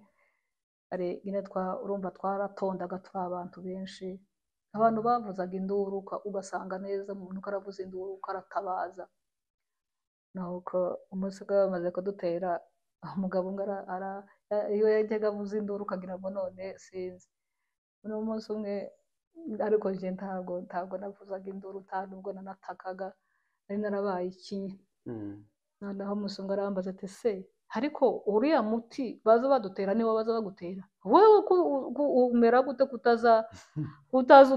nyine urumva twaratondaga turi abantu benshi abantu bavuzaga induru ugasanga neza umuntu karavuza induru karatabaza nuko umunsi bamaze kudutera umugabo iyo yajyaga avuza induru ukagira ngo none sinzi uno munsi umwe ariko njye ntabwo navuzaga induru nubwo nanatakaga nari narabaye ikinya noneho umunsi umwe arambaza ati se ariko uriya muti baza badutera niwo baza bagutera wowe umera gute kutaza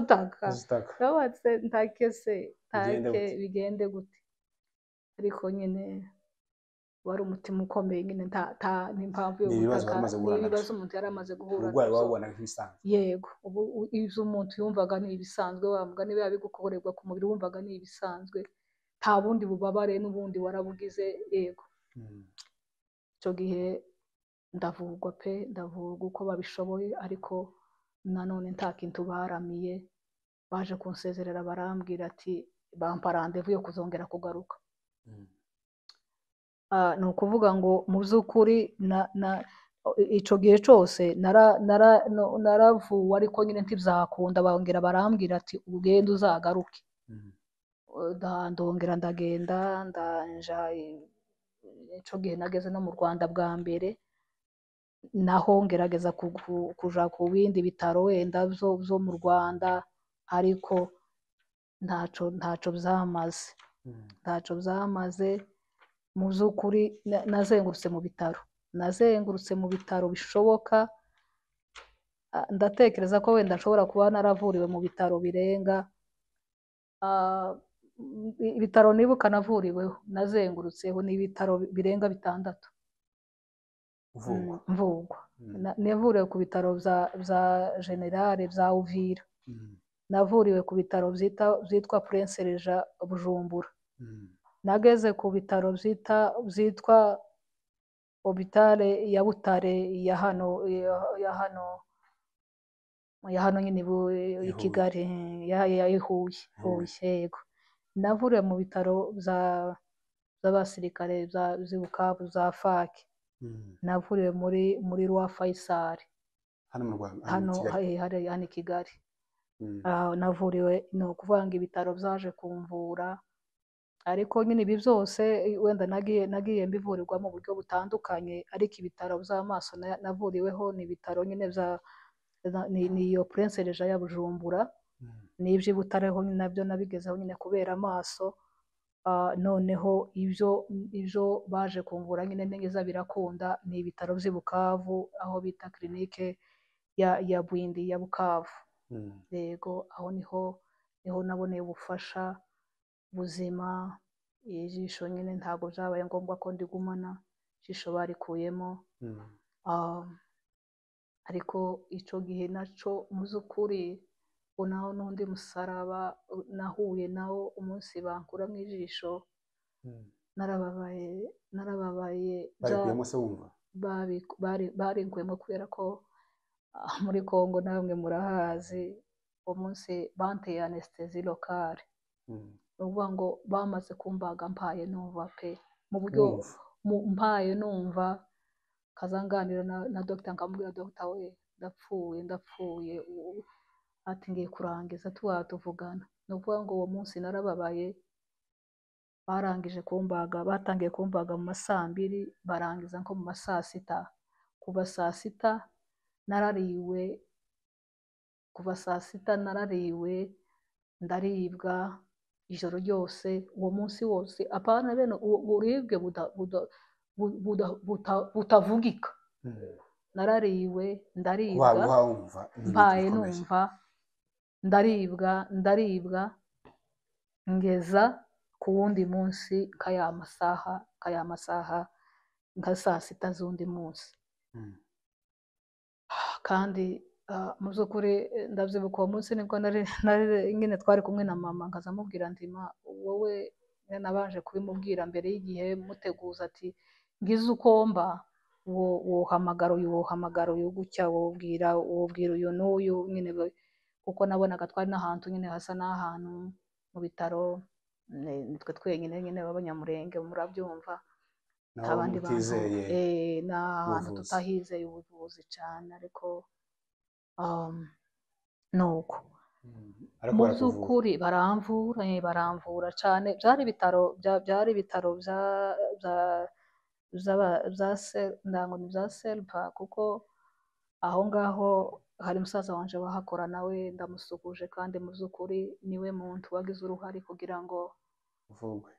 utaka yabatse ntake bigende gute ariko nyine wari umutima ukomeye nyine n'impamvu yo gutaka n'ibibazo umuntu yari amaze guhura uburwayi wabona nk'ibisanzwe yego ibyo umuntu yumvaga ni ibisanzwe wamuga niba bigukorerwa ku mubiri wumvaga ni ibisanzwe nta bundi bubabare n'ubundi warabugize yego icyo gihe ndavurwa uko babishoboye ariko nanone nta kintu baramiye baje kunsezerera barambwira ati bampa randevu yo kuzongera kugaruka ni ukuvuga ngo mu by'ukuri icyo gihe cyose naravuwe ariko nyine ntibzakunda bongera barambwira ati ugende uzagaruke ndongera ndagenda icyo gihe nageze no mu Rwanda bwa mbere naho ngerageza kuja ku bindi bitaro wenda byo mu Rwanda ariko ntacyo byamaze mu by'ukuri nazengurutse mu bitaro bishoboka ndatekereza ko wenda nshobora kuba naravuriwe mu bitaro birenga ibitaro nibuka navuriweho nazengurutseho ni ibitaro birenga 6 mvugwa navuriwe ku bitaro bya generale bya Uvira navuriwe ku bitaro byitwa Prince Regent Bujumbura nageze ku bitaro byitwa hopitale ya Butare ya hano nyine i Kigali ya Huye yego navuriwe mu bitaro by'abasirikare z'i Bukavu za FARC navuriwe muri Roi Faisal hano mu Rwanda hano i Kigali navuriwe ni ukuvuga ngo ibitaro byaje kumvura ariko nyine ibi byose wenda nagiye mbivurirwa mu buryo butandukanye ariko ibitaro by'amaso navuriweho ni ibitaro nyine ni iyo Prince Regent ya Bujumbura n'ibyo i Butare ho nabyo nabigezeho nyine kubera amaso noneho ibyo baje kumvura nyine neza birakunda ni ibitaro by'i Bukavu aho bita clinique ya Bwindi ya Bukavu yego aho niho naboneye ubufasha buzima ijisho nyine ntabwo byabaye ngombwa ko ndigumana ijisho barikuyemo ariko icyo gihe nacyo mu by'ukuri unaho n'undi musaraba nahuye nawo umunsi bankura mu ijisho narababaye barikuyemo kubera ko muri Kongo namwe murahazi uwo munsi banteye anesthesi locale, ni ukuvuga ngo bamaze kumbaga mpaye numva pe, mu buryo mpaye numva, kazanganira na dogita nkamubwira dogita we ndapfuye ati ngiye kurangiza tuvugana. Ni ukuvuga ngo uwo munsi narababaye, barangije kumbaga, batangiye kumbaga mu ma saa 2 barangiza nko mu ma saa 6. Kuva saa 6 narariwe, kuva saa 6 narariwe, ndaribwa ijoro ryose, uwo munsi wose, apana bene uburibwe butavugika. Narariwe, ndaribwa, mpaye numva, ndaribwa, ngeza ku wundi munsi kaya masaha nka saa 6 z'undi munsi. Kandi mu by'ukuri ndabyibuka uwo munsi nibwo nyine twari kumwe na mama, nkaza mubwira nti ma, wowe nabanje kubimubwira mbere y'igihe muteguza ati ngize uko mba, wohamagara uyu gutya, wobwira uyu n'uyu nyine, kuko nabonaga twari n'ahantu nyine hasa n'ahantu mu bitaro, nitwe twenyine nyine b'abanyamurenge, murabyumva, nta bandi bantu, ni ahantu tutahizeye ubuvuzi cyane, ariko nuko mu by'ukuri baramvura cyane. Byari ibitaro bya selpa, kuko aho ngaho hari musaza wanje wahakora, nawe ndamusuhuje, kandi mu by'ukuri niwe muntu wagize uruhare kugira ngo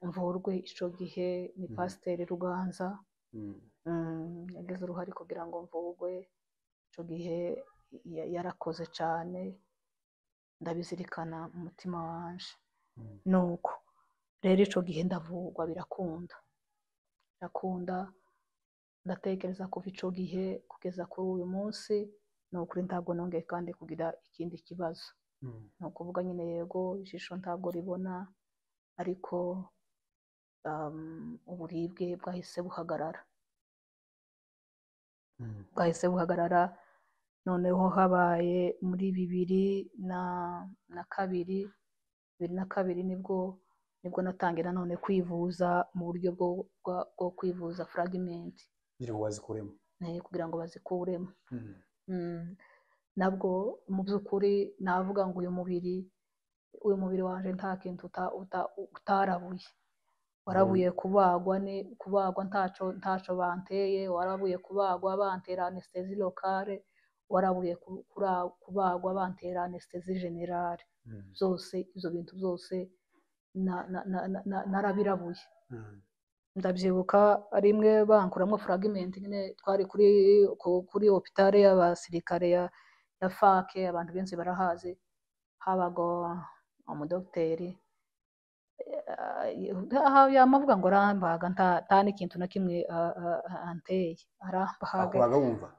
mvurwe icyo gihe, ni Pasiteri Ruganza, yagize uruhare kugira ngo mvurwe icyo gihe, yarakoze cyane, ndabizirikana mu mutima wanje. Nuko rero icyo gihe ndavurwa birakunda, ndatekereza kuva icyo gihe kugeza kuri uyu munsi, ni ukuri ntabwo nongeye kandi kugira ikindi kibazo. Ni ukuvuga nyine yego ijisho ntabwo ribona, ariko uburibwe bwahise buhagarara. Noneho habaye muri 2002 nibwo natangira none kwivuza mu buryo bwo kwivuza fragment, kugira ngo bazikuremo. Nabwo mu by'ukuri navuga ngo uyu mubiri wanje nta kintu utarabuye, warabuye kubagwa ntaco banteye, warabuye kubagwa bantera anesthesi locale, warabuye kubagwa bantera anesthesi generale. Byose ibyo bintu byose narabirabuye. Ndabyibuka rimwe bankuramo fragment, nyine twari kuri hopitale y'abasirikare ya fake, abantu benshi barahazi, habaga umudogiteri yamavuga ngo arambaga, nta n'ikintu na kimwe anteye,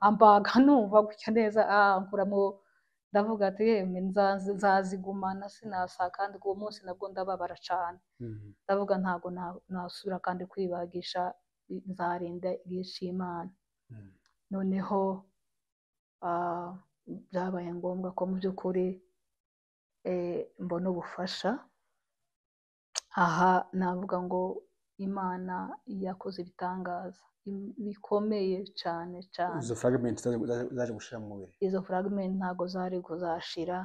ambaga numva gutya neza, ankuramo, ndavuga ati yemwe nzazigumana sinasa, kandi uwo munsi nabwo ndababara cyane, ndavuga ntabwo nasubira kandi kwibagisha, nzarinda igihe cy'Imana. Noneho byabaye ngombwa ko mu by'ukuri mbona ubufasha. Aha navuga ngo Imana yakoze ibitangaza bikomeye cyane. Izo fragment zaje gushira mu mubiri, izo fragment ntago zari kuzashira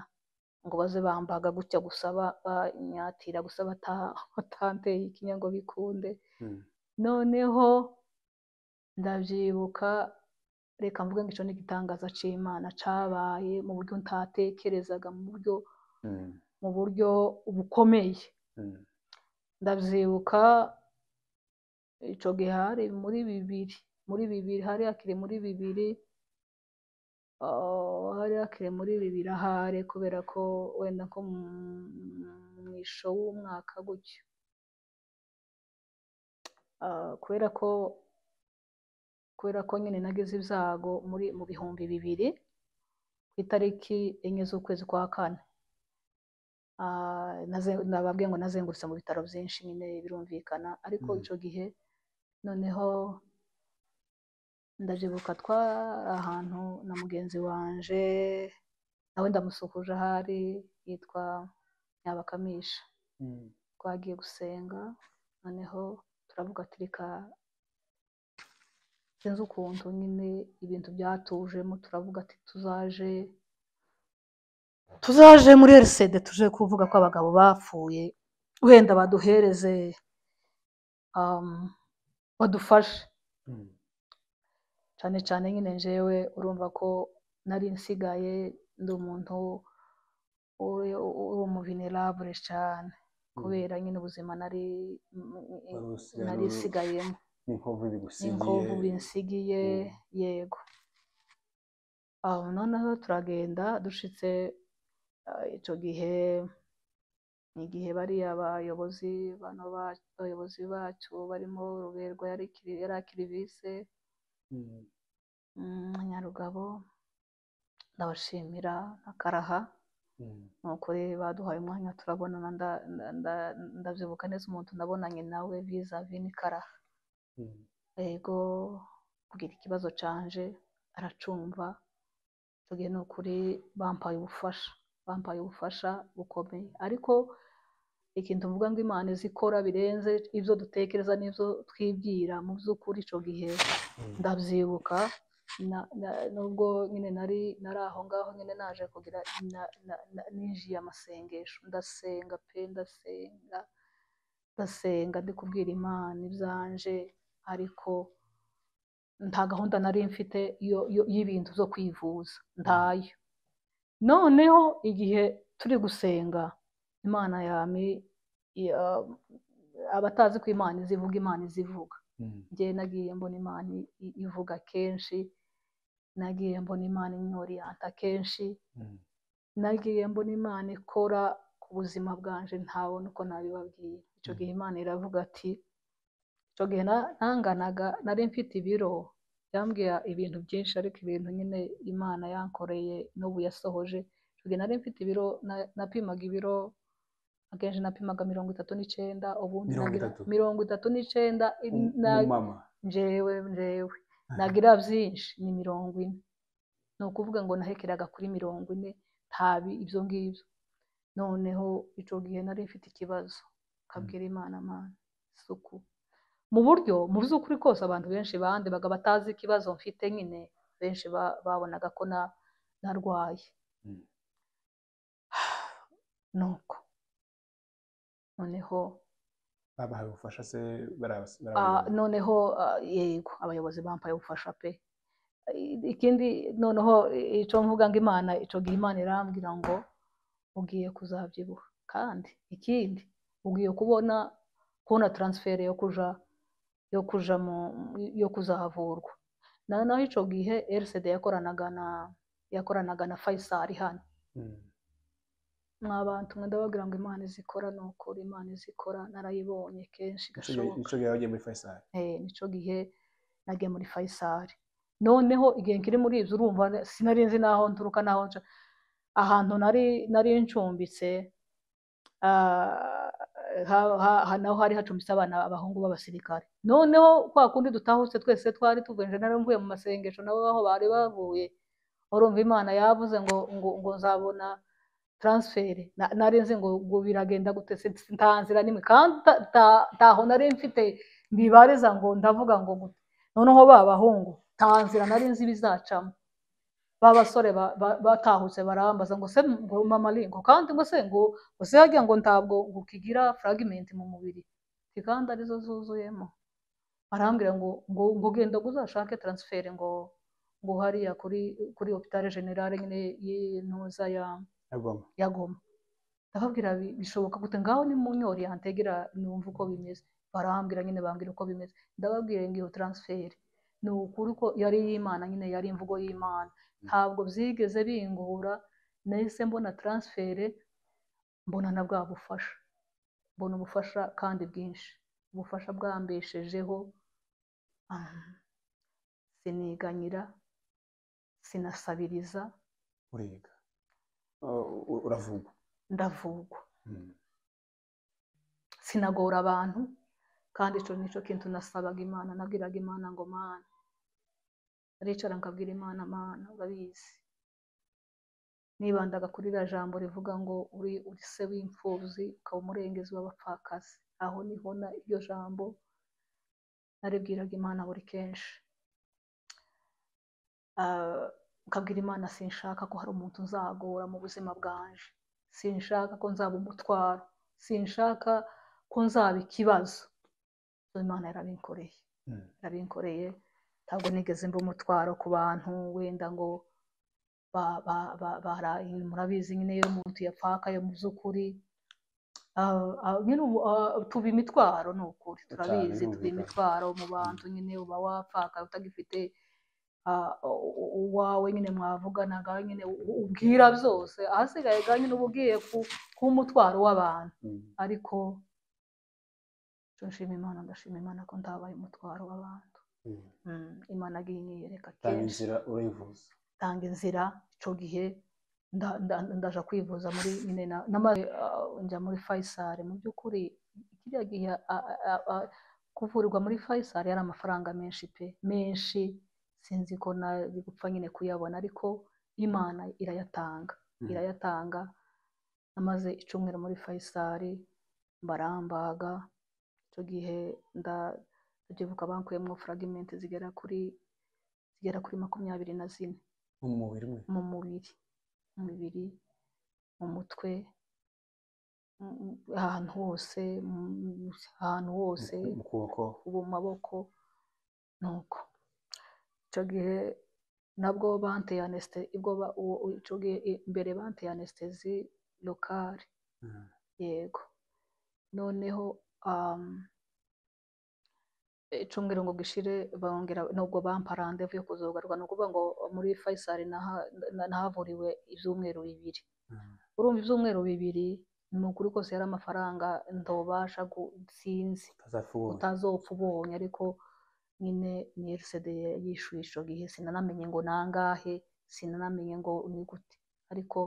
ngo baze bambaga gutya gusa, banyatira gusa, batanteye ikinya ngo bikunde. Noneho ndabyibuka, reka mvuge ngo icyo ni igitangaza cy'Imana cyabaye mu buryo ntatekerezaga, mu buryo bukomeye. Ndabyibuka icyo gihe hari muri 2000, hari hakiri muri 2000 ahari, kubera ko wenda nko mu isho w'umwaka gutyo, kubera ko nyine nagize ibyago mu 2000 ku itariki 4 z'ukwezi kwa 4. Nababwiye ngo nazengurutse mu bitaro byinshi nyine, birumvikana, ariko icyo gihe noneho ndabyibuka twari ahantu na mugenzi wanje, nawe ndamusuhuje ahari, yitwa Nyabakamisha. Twagiye gusenga noneho turavuga ati reka sinzi ukuntu nyine ibintu byatujemo, turavuga ati tuzaje muri RCD tuje kuvuga ko abagabo bapfuye, wenda baduhereze badufashe. Cyane cyane nyine njyewe urumva ko nari nsigaye ndi umuntu uri umuvinirabure cyane, kubera nyine ubuzima nari isigayemo n'inkovu binsigiye. Yego. Noneho turagenda dushitse icyo gihe ni igihe bariya abayobozi bacu barimo Ruberwa yari akiri vise, Nyarugabo ndabashimira na Karaha, nukuri baduhaye umwanya turabonana. Ndabyibuka neza umuntu nabonanye nawe vizavi ni Karaha. Yego, kugira ikibazo canje aracumva. Icyo gihe ni ukuri bampaye ubufasha bukomeye. Ariko ikintu mvuga ngo Imana izikora birenze ibyo dutekereza n'ibyo twibwira, mu by'ukuri icyo gihe ndabyibuka. Nubwo nyine nari aho ngaho nyine naje kugira ninjiye amasengesho, ndasenga pe, ndasenga ndi kubwira Imana ibyanje, ariko nta gahunda nari mfite y'ibintu byo kwivuza, ntayo. Noneho igihe turi gusenga, Imana abatazi ko Imana izivuga, Imana izivuga. Njye nagiye mbona Imana ivuga kenshi, nagiye mbona Imana inyoriyanta kenshi, nagiye mbona Imana ikora ku buzima bwanje ntabona uko nabibabwiye. Icyo gihe Imana iravuga ati, icyo gihe ntanganaga, nari mfite ibiro, yambwiye ibintu byinshi, ariko ibintu nyine Imana yankoreye n'ubu yasohoje. Icyo gihe nari mfite ibiro, napimaga ibiro, akenshi napimaga 39, ubundi 39. Njyewe nagira byinshi ni 40. Ni ukuvuga ngo nahekeraga kuri 40, ntabi ibyo ngibyo. Noneho icyo gihe nari mfite ikibazo, kabwira Imana, Mana isuku mu buryo mu by'ukuri kose abantu benshi baga batazi ikibazo mfite, nyine benshi babonaga ko narwaye. Nuko noneho babahaye ubufasha se noneho yego, abayobozi bampaye ubufasha pe. Ikindi noneho icyo mvuga ngo Imana, icyo gihe Imana irambwira ngo ugiye kuzabyibuha, kandi ikindi ugiye kubona transfert yo kuzahavurwa. Naho icyo gihe RCD yakoranaga na Faisal hano. Mwabantu ndababwira ngo Imana izikora, ni ukuri Imana izikora, narayibonye kenshi gashoboka. Nicyo gihe wagiye muri Faisal? Nicyo gihe nagiye muri Faisal. Noneho igihe nkiri muri ibyo, urumva sinari nzi naho nturuka naho nca. Ahantu nari ncumbitse, naho hari hacumbitse abahungu b'abasirikare. Noneho kwa kundi dutahutse twese twari tuvenje, nari mvuye mu masengesho nabo aho bari bavuye, urumva Imana yavuze ngo nzabona transfert. Nari nzi ngo biragenda gute, nta nzira n'imwe, kandi taho nari mfite mbibariza ngo ndavuga ngo gute. Noneho bahungu nta nzira nari nzi bizacamo. Basore batahutse barambaza ngo se ngo mama lingo, kandi ngo se hagira ngo ntabwo ukigira fragment mu mubiri, kandi arizo zuzuyemo. Arambwira ngo genda uzashake transfert ngo hariya kuri hôpital général nyine y'intuza ya Goma. Ndababwira bishoboka gute, ngaho ni munyori yantegera numva uko bimeze. Barambwira nyine, bambwira uko bimeze. Ndababwira ngo iyo transfert ni ukuri ko yari y'Imana, nyine yari imvugo y'Imana, ntabwo byigeze bingura. Nahise mbona transfert, mbona na bwa bufasha, mbona ubufasha kandi bwinshi, ubufasha bwambeshejeho. Siniganyira, sinasabiriza, uriga uravugwa, ndavugwa, sinagora abantu. Kandi icyo nicyo kintu nasabaga Imana, nabwiraga Imana ngo Mana, aricara nkabwira Imana, Mana urabizi nibandaga kuri iriya jambo rivuga ngo uri se w'imfubyi ukaba umurengezi w'abapfakazi. Aho niho iryo jambo naribwiraga Imana buri kenshi, nkabwira Imana sinshaka ko hari umuntu nzagora mu buzima bwanje, sinshaka ko nzaba umutwaro, sinshaka ko nzaba ikibazo. Imana yarabinkoreye, ntabwo nigeze mba umutwaro ku bantu wenda ngo murabizi nyine iyo umuntu yapfakaye mu by'ukuri tuba imitwaro, ni ukuri turabizi, tuba imitwaro mu bantu nyine, uba wapfakaye utagifite uwawe nyine mwavuganaga nyine ubwira byose, ahasigaye ga nyine uba ugiye kuba umutwaro w'abantu. Ariko ndashima Imana ko ndabaye umutwaro w'abantu. Imana agiye inyiyereka kenshi, tanga inzira. Icyo gihe ndaja kwivuza muri nyine njya muri Faisal. Mu by'ukuri kiriya gihe kuvurirwa muri Faisal yari amafaranga menshi pe, menshi, sinzi ko nari gupfa nyine kuyabona, ariko Imana irayatanga. Namaze icyumweru muri Faisal barambaga. Icyo gihe ndabyibuka bankuyemo fragment zigera kuri 24 mu mubiri, mu mutwe, ahantu hose, mu maboko. Nuko icyo gihe nabwo banteye mbere banteye anestesi lokale. Yego, noneho icyumweru ngo gishire bongera nubwo bampa randevu yo kuzogarwa. Ni ukuvuga ngo muri Faisal nahavuriwe ibyumweru 2. Urumva ibyumweru 2 ni ukuri kose yari amafaranga ndobasha sinzi utazopfa ubonye, ariko nyine ni RCD yishuye icyo gihe, sinanamenye ngo nangahe, sinanamenye ngo ni gute, ariko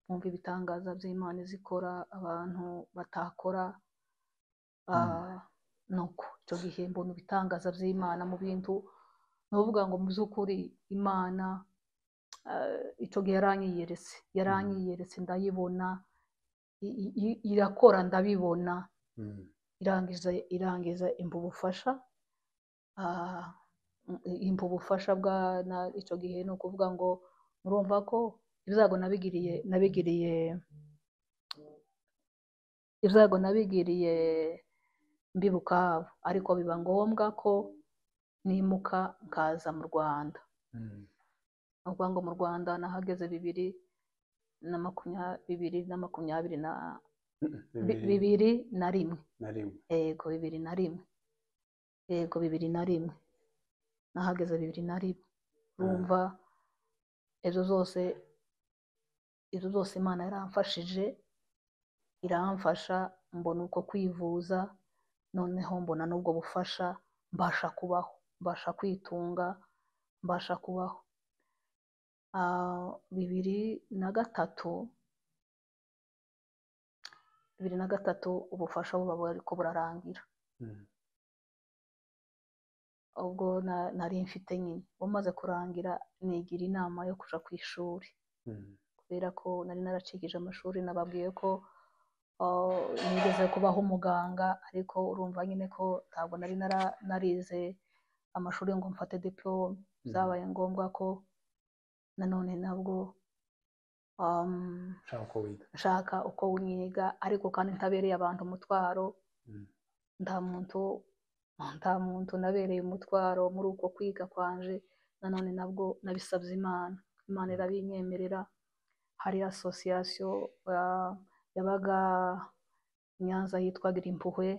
mwumva ibitangaza by'Imana zikora abantu batakora. Nuko icyo gihe mbona ibitangaza by'Imana mu bintu, nuvuga ngo mu by'ukuri Imana icyo gihe yaranyiyeretse ndayibona, irakora ndabibona, irangiza impa ubufasha bwa icyo gihe. ni ukuvuga ngo murumva ko ibyago nabigiriye mbi Bukavu, ariko biba ngombwa ko nimuka nkaza mu Rwanda. ni ukuvuga ngo mu Rwanda nahageze 2021. Yego 2021 nahageze 2021. Urumva izo zose Imana yaramfashije, iramfasha, mbona uko kwivuza, noneho mbona n'ubwo bufasha, mbasha kubaho, mbasha kwitunga, mbasha kubaho. 2003 ubufasha buba ariko burarangira. Ubwo nari mfite nyine bumaze kurangira, nigira inama yo kuja ku ishuri, kubera ko nari naracikije amashuri. Nababwiye ko nigeze kubaho umuganga, ariko urumva nyine ko ntabwo nari narize amashuri ngo mfate diplome. Zabaye ngombwa ko nanone nabwo nshaka uko wiga, ariko kandi ntabereye abantu umutwaro. nta muntu nabereye umutwaro muri uko kwiga kwanje. Nanone nabwo nabisabye Imana irabinyemerera. Hari association yabaga Nyanza yitwa Girimpuhwe.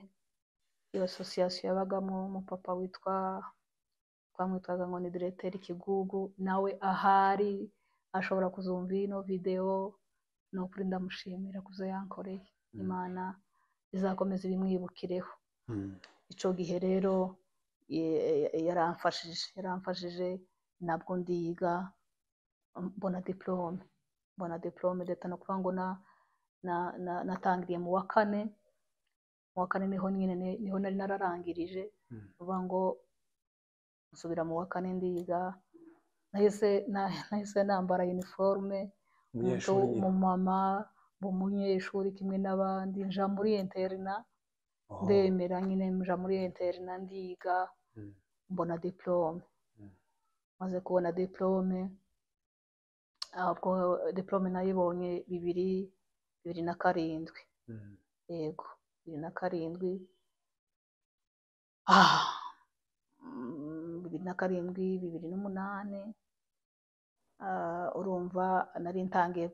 Iyo association yabagamo umupapa twamwitwaga ngo ni Directeur Kigugu, nawe ahari ashobora kuzumva ino video. ni ukuri ndamushimira kuzo yankoreye. Imana izakomeza ibimwibukireho. Icyo gihe rero yaramfashije nabwo ndiga, mbona diplome d'etat. no kuvuga ngo natangiriye mu wa 4. Mu wa 4 niho nari nararangirije, uvuga ngo nsubira mu wa 4 ndiga. Nahise nambara uniforme umumama umunyeshuri kimwe n'abandi nja muri interna ndemera nyine nja muri interna ndiga mbona diplome maze kubona diplome ahubwo diplome nayibonye 2007 yego 2007 2008 urumva nari ntangiye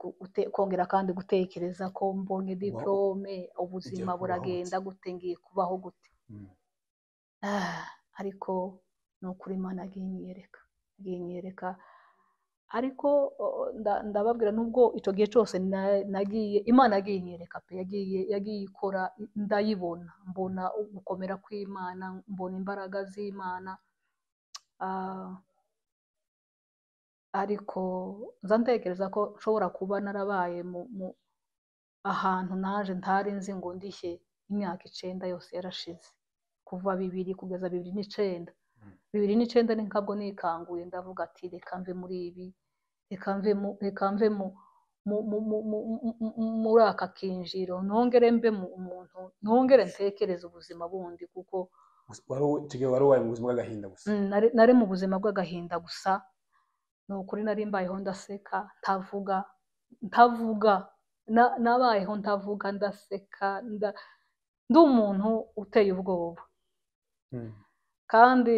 kongera kandi gutekereza ko mbonye diplome ubuzima buragenda gute ngiye kubaho gute ariko nukuri Imana agiye ariko ndababwira nubwo icyo gihe cyose nagiye Imana yagiye inyereka pe yagiye ikora ndayibona mbona gukomera kw'Imana mbona imbaraga z'Imana ariko nza ntekereza ko nshobora kuba narabaye mu ahantu naje ntari nzi ngo ndishye imyaka 9 yose yarashize kuva 2000 kugeza 2009 ni nkabwo nikanguye ndavuga ati reka mve muri ibi reka mve muri aka kinjiro nongere mbe umuntu nongere ntekereza ubuzima bundi kuko wari wabaye mu buzima bw'agahinda gusa nari mu buzima bw'agahinda gusa nukuri nari mbayeho ndaseka ntavuga nabayeho ntavuga ndaseka ndi umuntu uteye ubwoba kandi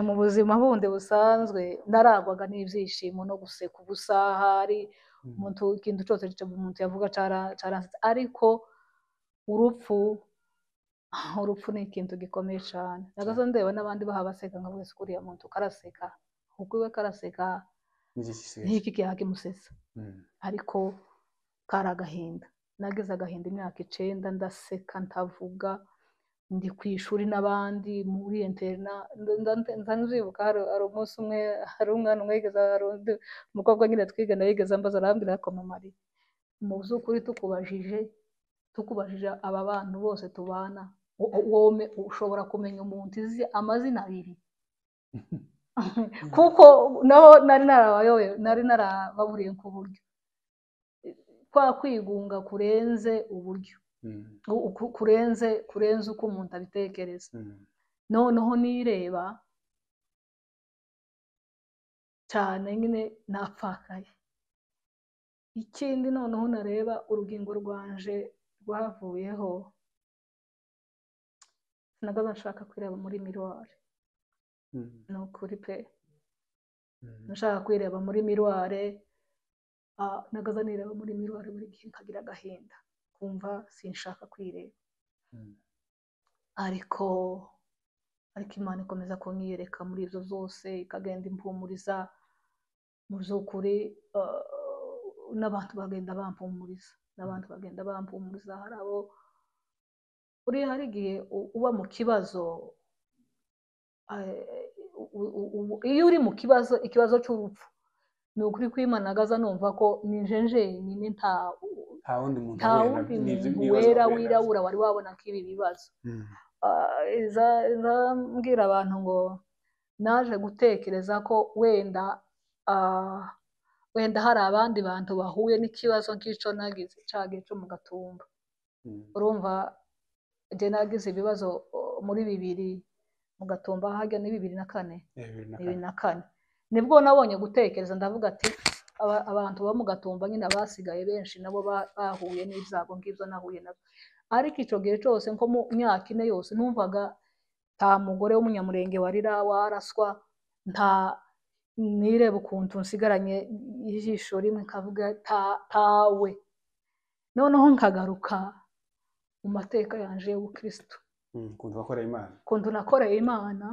mu buzima bundi busanzwe naragwaga n'ibyishimo no guseka ubusahari umuntu ikintu cyose umuntu yavuga cyaransetsa ariko urupfu ni ikintu gikomeye cyane nagazo ndeba n'abandi bahabaseka nkavuga ese kuriya muntu karaseka kuko iwe karaseka n'iki kimusetsa ariko kari agahinda nageze agahinda imyaka 9 ndaseka ntavuga ndi ku ishuri n'abandi muri interna nzibuka hari umunsi umwe hari umwana umwe yigeze umukobwa nyine twigana yigeze ambaza arambwira ko mamari mu by'ukuri tukubajije aba bantu bose tubana wowe ushobora kumenya umuntu izi amazina 2 kuko naho nari narababuriye ku buryo kwa kwigunga kurenze uburyo kurenze uko umuntu abitekereza noneho nireba cyane nyine napfakaye ikindi noneho nareba urugingo rwanje rwavuyeho nagaza nshaka kwireba muri miroir nukuri pe nashaka kwireba muri miroir nagaza nireba muri miroir buri gihe nkagira agahinda kumva sinshaka kwireba ariko Imana ikomeza kunyereka muri ibyo zose ikagenda impumuriza mu by'ukuri n'abantu bagenda bampumuriza hari abo hari igihe uba mu kibazo iyo uri mu ikibazo cy'urupfu ni ukuri kw'Imana agaza numva ko ninjenje nyine nta wundi muntu wera wirabura wari wabona ko ibi bibazo mbwira abantu ngo naje gutekereza ko wenda hari abandi bantu bahuye n'ikibazo nk'icyo nagize cyagiye cyo mu Gatumba urumva njye nagize ibibazo muri 2000 mu Gatumba hajya ni 2004 nibwo nabonye gutekereza ndavuga ati abantu bo mu Gatumba nyine abasigaye benshi nabo bahuye n'ibyago ngibyo nahuye nabo ariko icyo gihe cyose nko mu myaka 4 yose numvaga nta mugore w'umunyamurenge waraswa nta nireba ukuntu nsigaranye ijisho rimwe kavuga tawe noneho nkagaruka mu mateka yanje y'ubukristo kuntu nakoreye Imana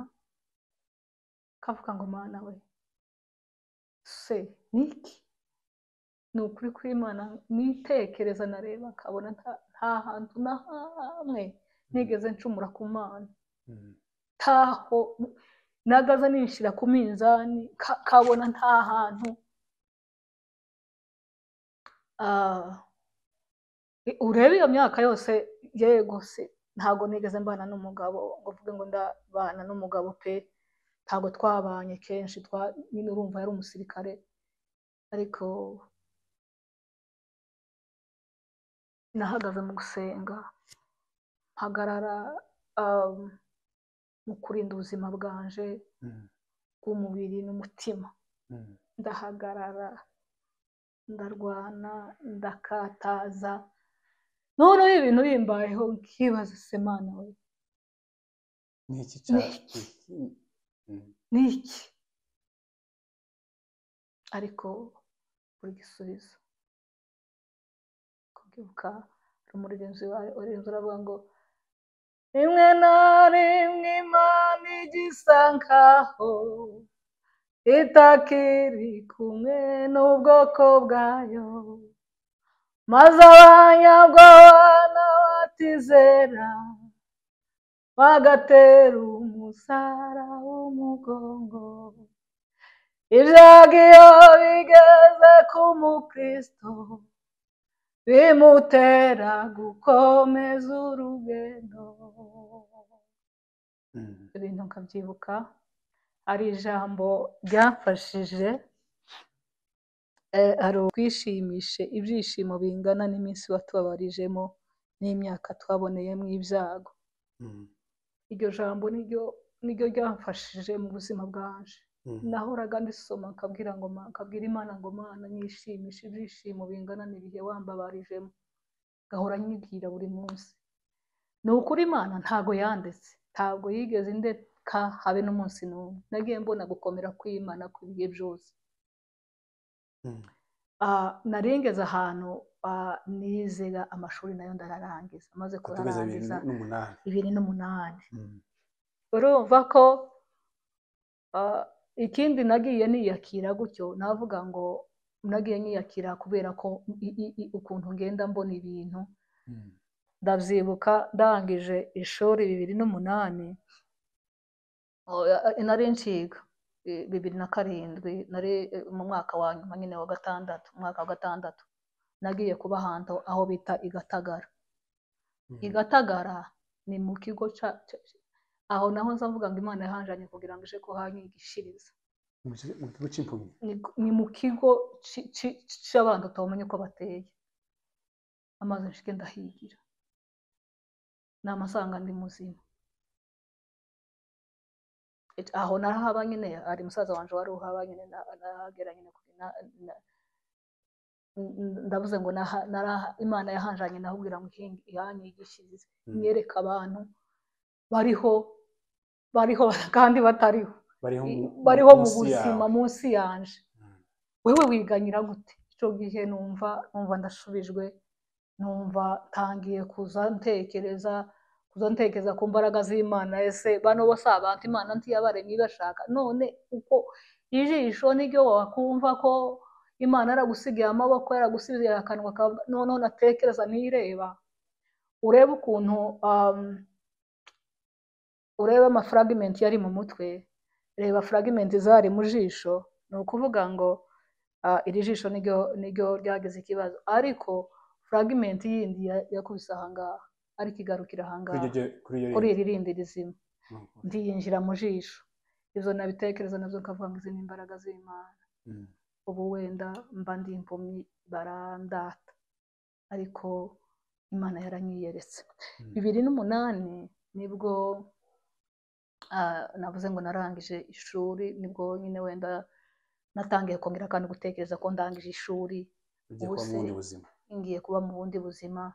kavuga ngo Mana we se niki ni ukuri kw'Imana nitekereza nareba kabona nta hantu na hamwe nigeze ncumura ku Mana taho nagaza nishira ku minzani kabona nta hantu urebe iyo myaka yose yego se ntago nigeze mbana n'umugabo ngo vuge ngo ndabana n'umugabo pe ntago twabanye kenshi nyine urumva yari umusirikare ariko nahagaze mu gusenga mpagarara mu kurinda ubuzima bwanje bw'umubiri n'umutima. Ndahagarara ndarwana ndakataza, noneho ibintu bimbayeho nkibaza se Mana we ni iki, ariko buri gisubizo kubyuka umuririmbyi uravuga ngo rimwe na rimwe Imana igisa nkaho itakiri kumwe n'ubwoko bwayo, maze abanyabwoba batizera bagatera umusaraba w'umugongo. Ibyago iyo bigeze ku mukristo bimutera gukomeza urugendo. Ibintu nkabyibuka ari ijambo ryafashije, ari ukwishimishe ibyishimo bingana n'iminsi watubabarijemo n'imyaka twaboneyemo ibyago. Iryo jambo niryo ryamfashije mu buzima bwanje. Nahoraga ndisoma nkabwira Imana ngo Mana nyishimishe ibyishimo bingana n'ibihe wambabarijemo, gahora nyibwira buri munsi. Ni ukuri Imana ntago yandetse, ntabwo yigeze indeka habe n'umunsi n'umwe. Nagiye mbona gukomera kw'Imana kw'ibihe byose. Naringeze ahantu nizera amashuri nayo ndararangiza, amaze kurarangiza 2008. Urumva ko ikindi nagiye niyakira gutyo, navuga ngo nagiye niyakira kubera ko ukuntu ngenda mbona ibintu. Ndavyibuka ndangije ishuri 2008, nari nciga 2007, nari mu mwaka wa nyuma nyine wa gatandatu, umwaka wa gatandatu. Nagiye kuba ahantu aho bita Igatagara. Igatagara ni mu kigo aho naho nzavuga ngo Imana yahanjanye kugira ngo ije kuhanyigishiriza. Mu kigo cy'impumyi? Ni mu kigo cy'abantu utamenya uko bateye. Amaze nshike ndahigira, namasanga ndi muzima. Aho narahaba nyine, ari musaza wanje wari uhaba nyine, nahagera nyine ndavuze ngo Imana yahanjanye nahubwira ngo ihanyigishirize, nyereka abantu bariho kandi batariho, bariho mu buzima munsi yanje. Wewe wiganyira gute? Icyo gihe numva ndashubijwe, numva tangiye kuza ntekereza ku mbaraga z'Imana. Ese bano bose abantu Imana ntiyabaremye ibashaka, none uko ijisho niryo wakumva ko Imana yaragusigiye amaboko, yaragusigiye akanwa kawe, noneho natekereza nireba, urebe ukuntu urebe amafragment yari mu mutwe, reba fragment zari mu jisho. Ni ukuvuga ngo iri jisho niryo ryagize ikibazo, ariko fragment yindi yakubise ahangaha, ariko igarukira ahangaha kuri iri rindi rizima, ndiyinjira mu jisho. Izo nabitekereza nabyo nkavuga ngo izi ni imbaraga z'Imana. Ubu wenda mba ndi impumyi barandata, ariko Imana yaranyiyeretse. 2008 nibwo navuze ngo narangije ishuri, nibwo nyine wenda natangiye kongera kandi gutekereza ko ndangije ishuri ngiye kuba mu bundi buzima.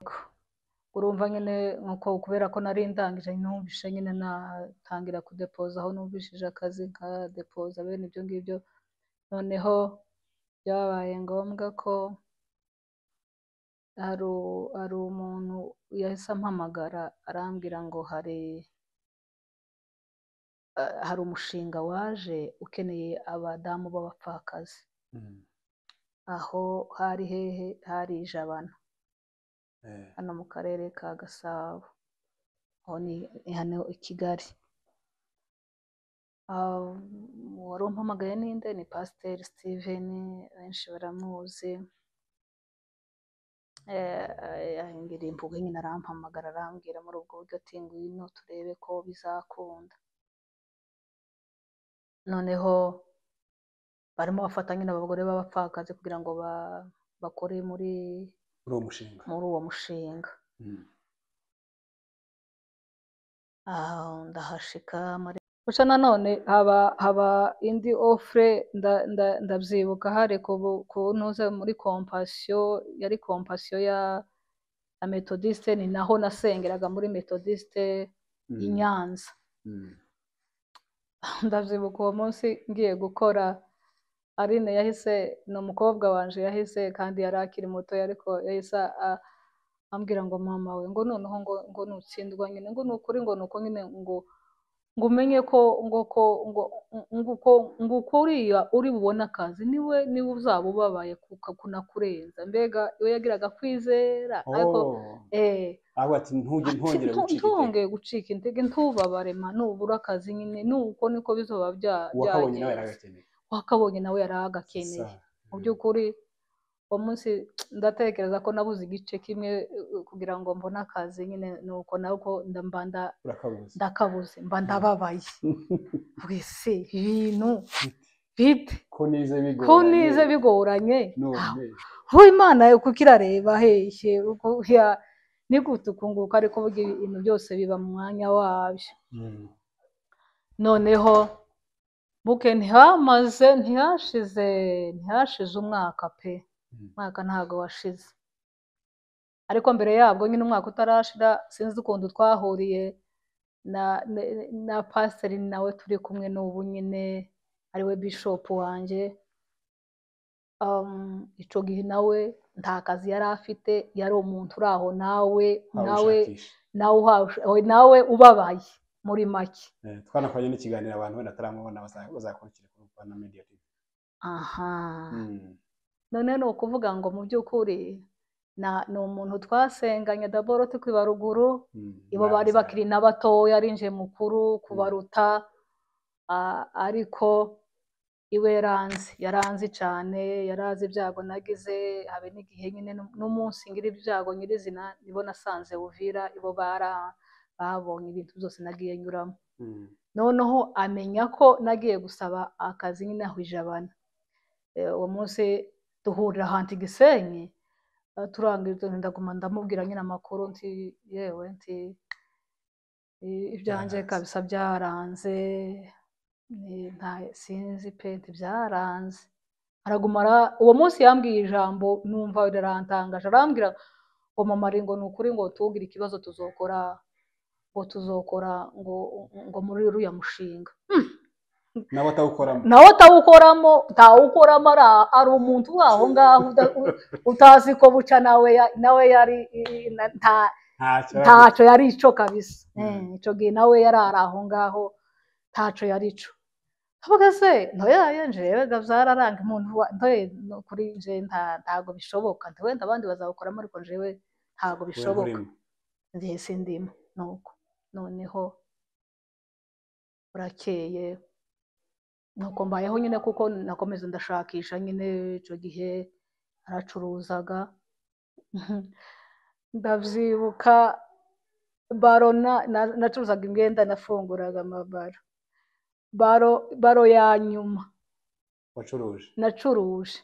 Urumva nyine nkuko kubera ko nari ndangije, numvishe nyine natangira kudepoza aho numvishije akazi nka depoza bene ibyo ngibyo. Noneho byabaye ngombwa ko hari umuntu yahise ampamagara arambwira ngo hari umushinga waje ukeneye abadamu b'abapfakazi. Aho hari hehe? Hari Jabana, hano mu karere ka Gasabo, aho ni hano i Kigali. Wari umpamagaye ninde? Ni Pasiteri Steven, benshi baramuzi. Yahingira imvugo nyine, arampamagara arambwira muri ubwo buryo ati ngwino turebe ko bizakunda. Noneho barimo bafata nyine abagore b'abapfakazi kugira ngo bakore muri muri uwo mushinga. Ndahashika gusa nanone haba indi offre ndabyibuka hari ku ntuze muri compassion, yari compassion ya Methodiste, ni naho nasengeraga muri Methodiste i Nyanza. Ndabyibuka uwo munsi ngiye gukora, Aline yahise, ni umukobwa wanje yahise, kandi yari akiri muto, ariko yahise ambwira ngo mama we ngo noneho ngo nutsindwa nyine ngo nukuri ngo nuko nyine ngo umenye ko kuriya uri bubona akazi niwe uzaba ubabaye kunakurenza. Mbega we yagiraga kwizera, ariko ati ntongere gucika intege, ntubabare ma, nubura akazi nyine nuko niko bizoba byagenze. Wakabonye nawe yari agakeneye. Mu by'ukuri uwo munsi ndatekereza ko nabuze igice kimwe kugira ngo mbone akazi nyine, nuko nako ndakabuze, mba ndababaye. Wese ibintu bite ko nize bigoranye, ho Imana yo kuko irareba heshye ni gute ukunguka, ariko burya ibintu byose biba mu mwanya wabyo. Noneho buke ntihashize umwaka pe, umwaka ntabwo washize, ariko mbere yabwo nyine umwaka utarashira, sinzi ukuntu twahuriye na pasiteri nawe turi kumwe n'ubu nyine ariwe bishop wanjye. Ico gihe nawe nta kazi yari afite, yari umuntu uri aho nawe ubabaye muri make. Twanakoranye n'ikiganiro abantu wenda ataramubona bazakurikira kuri Rwanda Media TV. None ni ukuvuga ngo mu by'ukuri ni umuntu twasenganye daboro tukwiba ruguru, ibo bari bakiri n'abatoya, ari nje mukuru kubaruta, ariko iwe yaranzi cyane, yarazi ibyago nagize, habe n'igihe nyine n'umunsi ngira ibyago nyirizina nibo nasanze Uvira, ibo babonye ibintu byose nagiye nyuramo. Noneho amenya ko nagiye gusaba akazi nyine aho Ijabana. Uwo munsi duhurira ahantu i Gisenyi, turangiza ndaguma ndamubwira nyine amakuru, nti yewe nti ibyanjye kabisa byaranze, sinzi pe, byaranze. Aragumara uwo munsi yambwiye ijambo numva rirantangaje, arambwira ngo mama ngo ni ukuri ngo tugire ikibazo tuzokora ngo muri uriya mushinga. nawe atawukoramo ari umuntu waho ngaho utazi ko buca nawe yari ntacyo yari ico kabisa. Ico gihe nawe yari ari aho ngaho ntacyo yari ico. Avuga se ntoya njewe byararanga umuntu ntoye kuri nje ntago bishoboka, wenda abandi bazawukoramo ariko njewe ntago bishoboka, nje sindimo. Nuko noneho burakeye nuko mbayeho nyine, kuko nakomeza ndashakisha nyine. Icyo gihe aracuruzaga, ndabyibuka baro, nacuruzaga imyenda, nafunguraga baro ya nyuma nacuruje.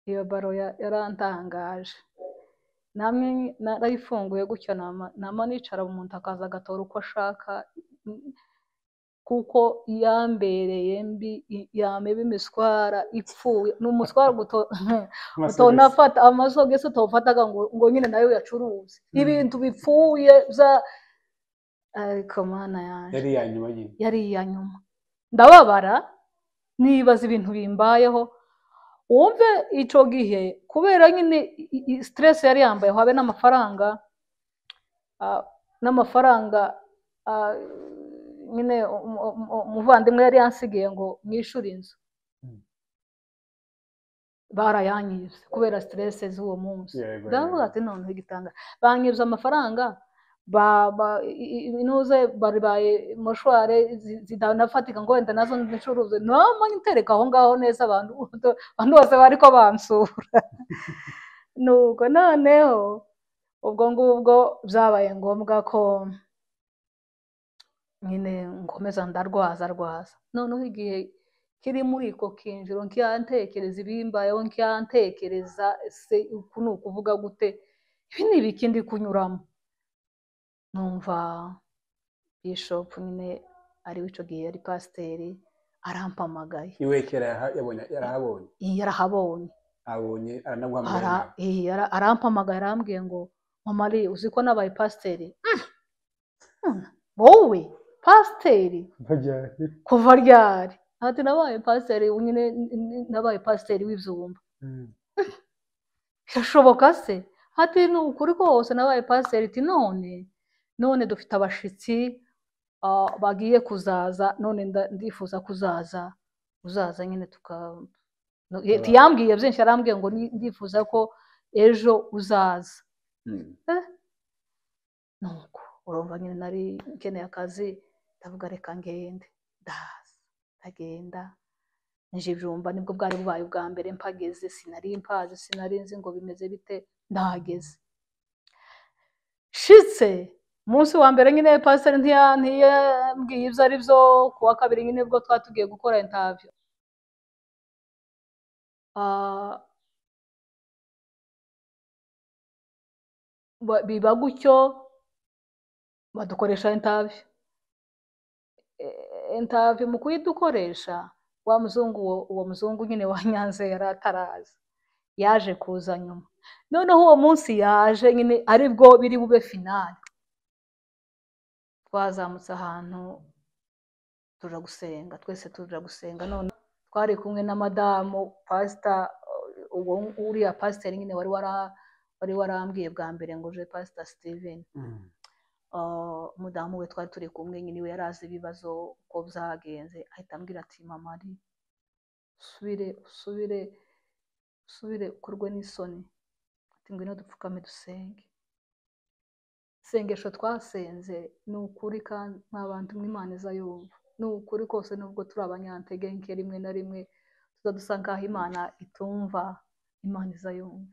Iyo baro yarantangaje, namwe narayifunguye gutyo, nama nicara umuntu akaza agatora uko ashaka, kuko yambereye mbi, yameba imiswara ipfuye. N'umuswara utonafata amasogesi utofataga ngo nyine nayo yacuruze ibintu bipfuye ariko mana yanjye yari iya nyuma. Ndababara nibaza ibintu bimbayeho. Wumve ico gihe kubera nyine stress yari yambaye, habe n'amafaranga nyine umuvandimwe yari yansigiye ngo mwishuri inzu, barayanyibye kubera stress z'uwo munsi. Ndavuga ati noneho igitanga banyibye amafaranga, inuze baribaye moshware zidanafatika ngo wenda nazo ncuruze, noma ntereka aho ngaho neza, abantu bose bariko bansura. Nuko noneho ubwo ngubwo byabaye ngombwa ko nyine nkomeza ndarwaza. Noneho igihe kiri muri ko kinjiro nkiyantekereza ibimbayeho nkiyantekereza se uku ni ukuvuga gute ibi ni ibiki ndi kunyuramo numva Bishop nyine ari w'ico gihe yari pasiteri arampamagaye iwe kera yarahabonye yarahabonye abonye aranaguhamagara arampamagaye arambwiye ngo mama ari uzi ko nabaye pasiteri wowe pasiteri kuva ryari ati nabaye pasiteri nyine nabaye pasiteri w'ivyumba birashoboka se ati ni ukuri kose nabaye pasiteri ati none dufite abashitsi bagiye kuzaza none ndifuza kuzaza uzaza nyine yambwiye byinshi arambwiye ngo ndifuza ko ejo uzaza nuko urumva nyine nari nkeneye akazi ndavuga reka ngende ndagenda nje Ivyumba nibwo bwari bubaye ubwa mbere mpageze sinari mpazi sinari nzi ngo bimeze bite ndahageze shitse umunsi wa mbere nyine pasiteri ntiyambwiye ibyo ari byo ku wa kabiri nyine bwo twatugiye gukora interview biba gutyo badukoresha interview mu kuyidukoresha uwo muzungu nyine wa Nyanza yari ataraza yaje kuza nyuma noneho uwo munsi yaje nyine aribwo biri bube finale twazamutse ahantu tuja gusenga twese tuja gusenga none twari kumwe na madamu pastor uriya pasiteri nyine wari warambwiye bwa mbere ngo je Pastor Steven mudamu we twari turi kumwe nyine we yarazi ibibazo uko byagenze ahita ambwira ati mama ari usubire ukorwe n'isoni ati ngwino dupfukame dusenge isengesho twasenze ni ukuri kandi nk'abantu Imana iza yumva ni ukuri kose nubwo turi abanyantege nke rimwe na rimwe tuza nkaho Imana itumva Imana iza yumva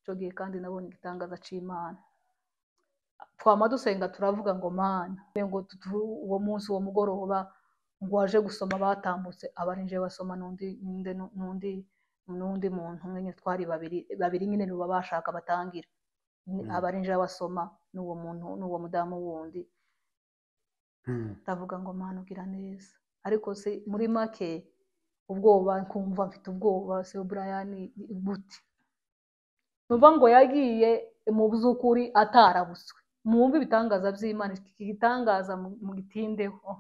icyo gihe kandi nabonye igitangaza c'Imana twama dusenga turavuga ngo mana ngo uwo munsi uwo mugoroba ngo waje gusoma batambutse abarinje basoma n'undi muntu nyine twari babiri nyine nibo bashaka batangira abarinje basoma n'uwo mudamu wundi ndavuga ngo mana ugira neza ariko se muri make ubwoba nkumva mfite ubwoba se Brian gute numva ngo yagiye mu by'ukuri atarabutswe mwumva ibitangaza by'Imana igitangaza mu gitindeho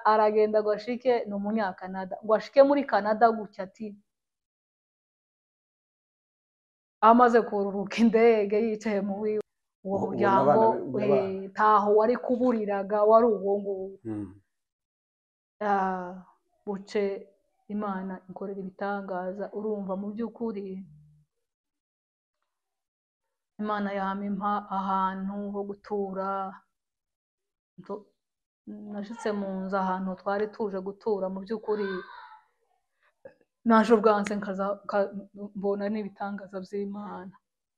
aragenda ngo ashike ni umunyakanada ngo ashike muri Canada gutya ati amaze kururuka indege yicaye mu wiwe uwo muryango taho wari kuburiraga wari uwo nguwo buce Imana ikorera ibitangaza urumva mu by'ukuri Imana yampa ahantu ho gutura nashitse mu nzu ahantu twari tuje gutura mu by'ukuri naje ubwanse mbona n'ibitangaza by'Imana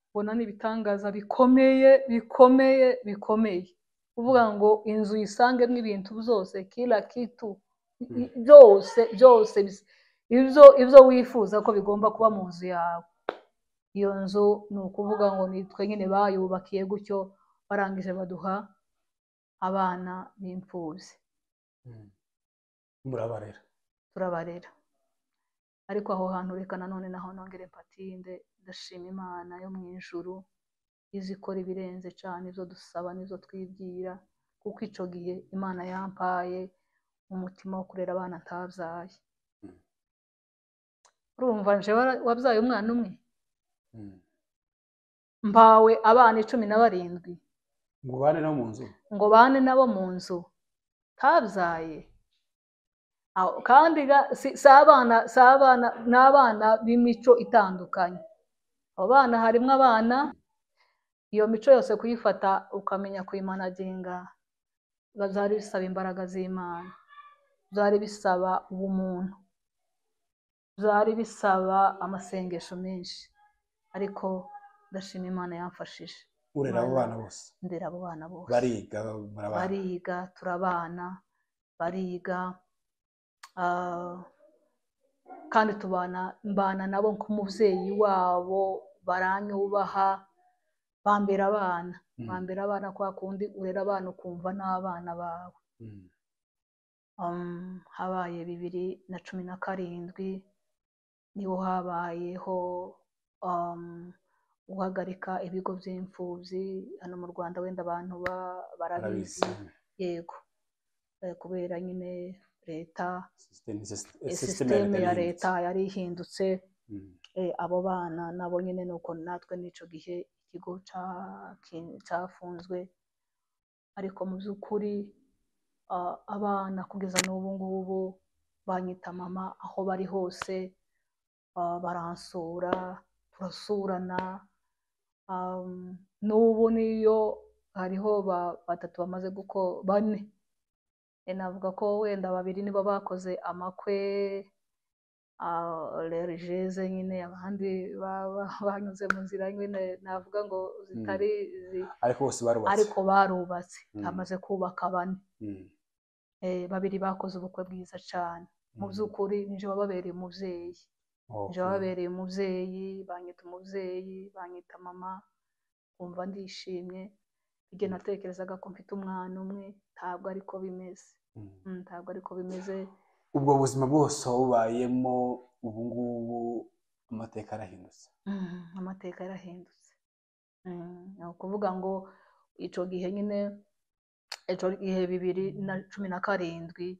mbona n'ibitangaza bikomeye uvuga ngo inzu yisangemo ibintu byose kila kitu byose ibyo wifuza ko bigomba kuba mu nzu yawe iyo nzu ni ukuvuga ngo nitwe nyine bayubakiye gutyo barangije baduha abana b'imfubyi turabarera ariko aho hantu reka nanone naho nongere mpatinde ndashima Imana yo mu ijuru izikora ibirenze cyane ibyo dusaba n'ibyo twibwira kuko ico gihe Imana yampaye umutima wo kurera abana ntabyaye urumva nje wabyaye umwana umwe mpawe abana 17 ngo bane nabo mu nzu ntabyaye kandi sabana n'abana b'imico itandukanye abo bana harimo abana iyo mico yose kuyifata ukamenya kuyimanaginga byari bisaba imbaraga z'Imana byari bisaba ubumuntu byari bisaba amasengesho menshi ariko ndashima Imana yamfashije urera abo bana bose ndera abo bana bose bariga turabana bariga kandi mbana nabo nk'umubyeyi wabo, baranyubaha, bambera abana kwa kundi urera abana ukumva n'abana bawe. Habaye 2017 niho habayeho guhagarika ibigo by'imfubyi hano mu Rwanda, wenda abantu barabizi. Yego, kubera nyine leta, sisiteme ya leta yari ihindutse. Abo bana nabo nyine nuko natwe n'icyo gihe ikigo cyafunzwe. Ariko mu by'ukuri abana kugeza n'ubu ngubu banyita mama aho bari hose, baransura, turasurana. N'ubu niyo hariho batatu bamaze bane, navuga ko wenda 2 nibo bakoze amakwe religieuse nyine, abandi banyuze mu nzira nyine navuga ngo zitari ariko barubatse. Bamaze kubaka 4. 2 bakoze ubukwe bwiza cyane. Mu by'ukuri nje wababereye umubyeyi, banyita umubyeyi, banyita mama, kumva ndishimye. Igihe natekerezaga ko mfite umwana umwe, ntabwo ariko bimeze. Ubwo buzima bwose wabubayemo ubu ngubu amateka yarahindutse. Amateka yarahindutse. Ni ukuvuga ngo icyo gihe nyine, icyo gihe 2017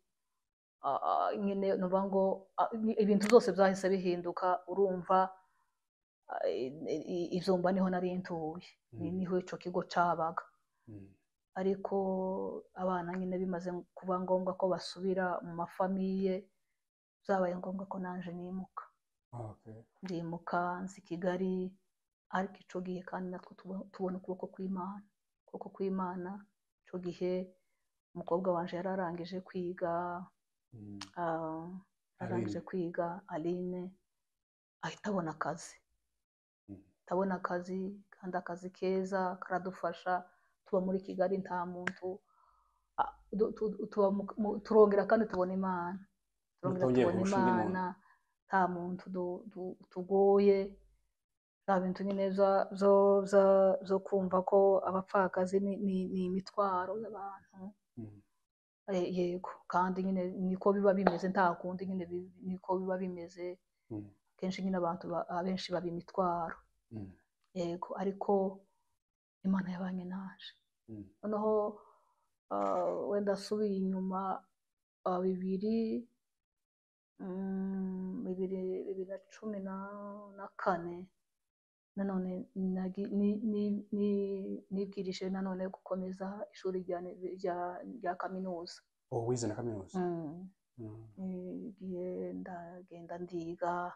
nyine nuvuga ngo ibintu byose byahise bihinduka. Urumva Izumba niho nari ntuye, niho icyo kigo cyabaga. Ariko abana nyine bimaze kuba ngombwa ko basubira mu mafamiye, byabaye ngombwa ko naje ndimuka nzi Kigali. Ariko icyo gihe kandi natwe tubona ukuboko kw'Imana. Icyo gihe umukobwa wanje yararangije kwiga, Aline, ahita abona akazi, kandi akazi keza karadufasha. Tuba muri Kigali, nta muntu, turongera kandi tubona Imana, nta muntu tugoye. Nta bintu nyine zo kumva ko abapfakazi ni imitwaro y'abantu. Yego, kandi nyine niko biba bimeze, nta kundi nyine niko biba bimeze. Kenshi nyine abantu abenshi baba imitwaro. Yego, ariko Imana yabanye naje. Noneho wenda asubiye inyuma 2014 nanone nibwirije nanone gukomeza ishuri rya kaminuza. Wize na kaminuza? Ndagenda ndiga,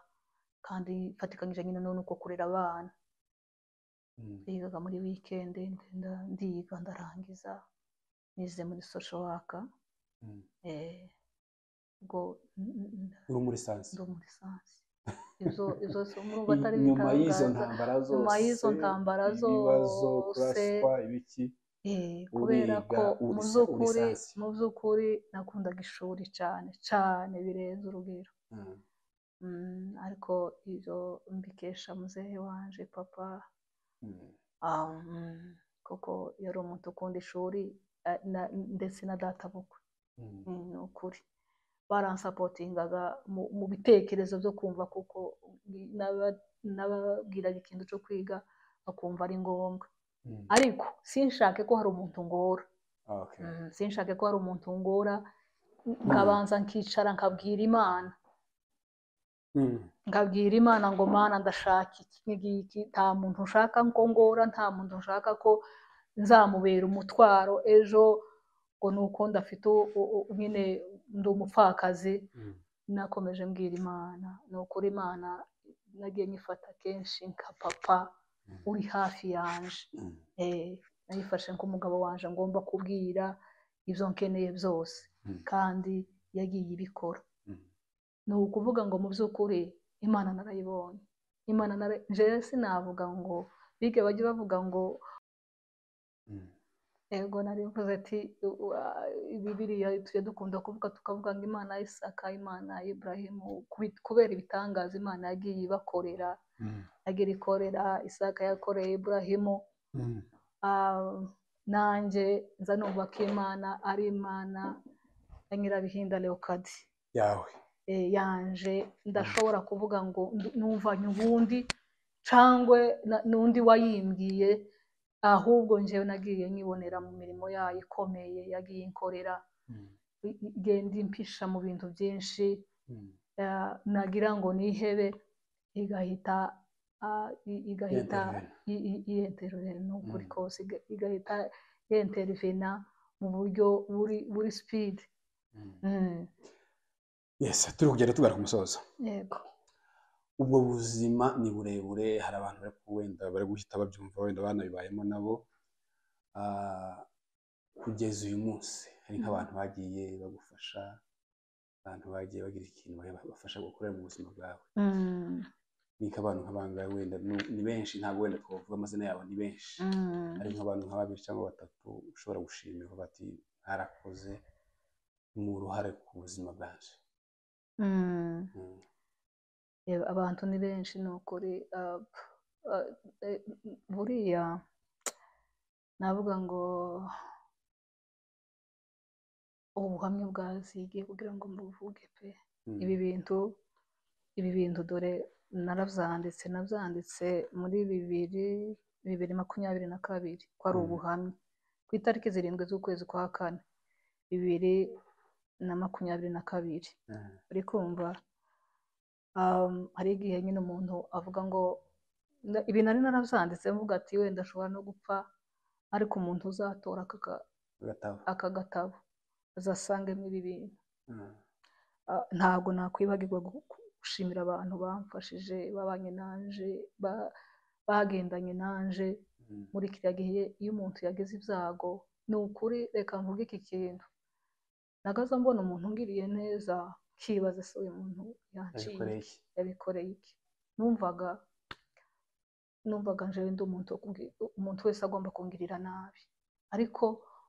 kandi mfatikanyije nyine nuko kurera abana. Ndigaga muri weekend, ndiga ndarangiza, nize muri social worker. Ubwo uri muri sansi? Ndi muri sansi. Izo murumva atari bitangaza. Nyuma y'izo ntambara ibibazo, kuraswa, ibiki, kubera ko mu by'ukuri nakundaga ishuri cyane birenze urugero. Ariko ibyo mbikesha muzehe wanje papa, kuko yari umuntu ukunda ishuri, ndetse na data bukwe. Ni ukuri baransapotingaga mu bitekerezo byo kumva, kuko nababwiraga ikintu cyo kwiga bakumva ari ngombwa. Ariko sinshake ko hari umuntu ngora. Nkabanza nkicara nkabwira Imana ngo Mana, ndashaka iki n'iki. Nta muntu nshaka ko ngora, nta muntu nshaka ko nzamubera umutwaro ejo, ngo nuko ndafite nyine ndi umupfakazi. Nakomeje mbwira Imana. Ni ukuri Imana nagiye nyifata kenshi nka papa uri hafi yanje. Nayifashe nk'umugabo wanje ngomba kubwira ibyo nkeneye byose, kandi yagiye ibikora. Ni ukuvuga ngo mu by'ukuri Imana narayibonye. Njyewe sinavuga ngo bige bajye bavuga ngo ego nari mvuze ati Bibiliya tujya dukunda tukavuga ngo Imana ya Isaka, Imana ya Iburahimu, kubera ibitangaza Imana yagiye ibakorera, yagiye ikorera Isaka, yakoreye Iburahimu. Nanjye nza numva ko Imana ari Imana ya Nyirabihinda Leokadi yawe yanje, ndashobora kuvuga ngo numvanye ubundi cyangwa n'undi wayimbwiye, ahubwo njyewe nagiye nyibonera mu mirimo yayo ikomeye yagiye inkorera, igenda impisha mu bintu byinshi, nagira ngo nihebe igahita yentervena, n'ukuri kose igahita yentervena mu buryo buri speed. Yes, turi kugenda tugana ku musozo. Yego. Ubwo buzima ni burebure, hari abantu wenda bari guhita babyumva, wenda banabibayemo nabo. Kugeza uyu munsi hari nk'abantu bagiye bagufasha, abantu bagiye bagira ikintu bafasha gukorera mu buzima bwawe. Ni nk'abantu nk'abangahe, wenda ni benshi, ntabwo wenda twavuga amazina yabo, ni benshi. Hari nk'abantu nka 2 cyangwa 3 ushobora gushimira bati harakoze mu ruhare ku buzima bwaje. Abantu ni benshi, ni ukuri. Buriya navuga ngo ubuhamya bwazigiye kugira ngo mbuvuge pe. Ibi bintu dore nabyanditse muri 2022 ko ari ubuhamya ku itariki 7 z'ukwezi kwa 4 2022. uri kumva, hari igihe nyine umuntu avuga ngo ibi nari narabyanditse mvuga ati wenda ashobora no gupfa, ariko umuntu uzatora aka gatabo azasangemo ibi bintu. Ntabwo nakwibagirwa gushimira abantu bamfashije, babanye nanje, bagendanye nanje muri kiriya gihe. Iyo umuntu yagize ibyago, ni ukuri reka mvuge iki kintu, nagaza mbona umuntu ngiriye neza, kibaza se uyu muntu yabikoreye iki. Numvaga njewe ndi umuntu wese agomba kungirira nabi, ariko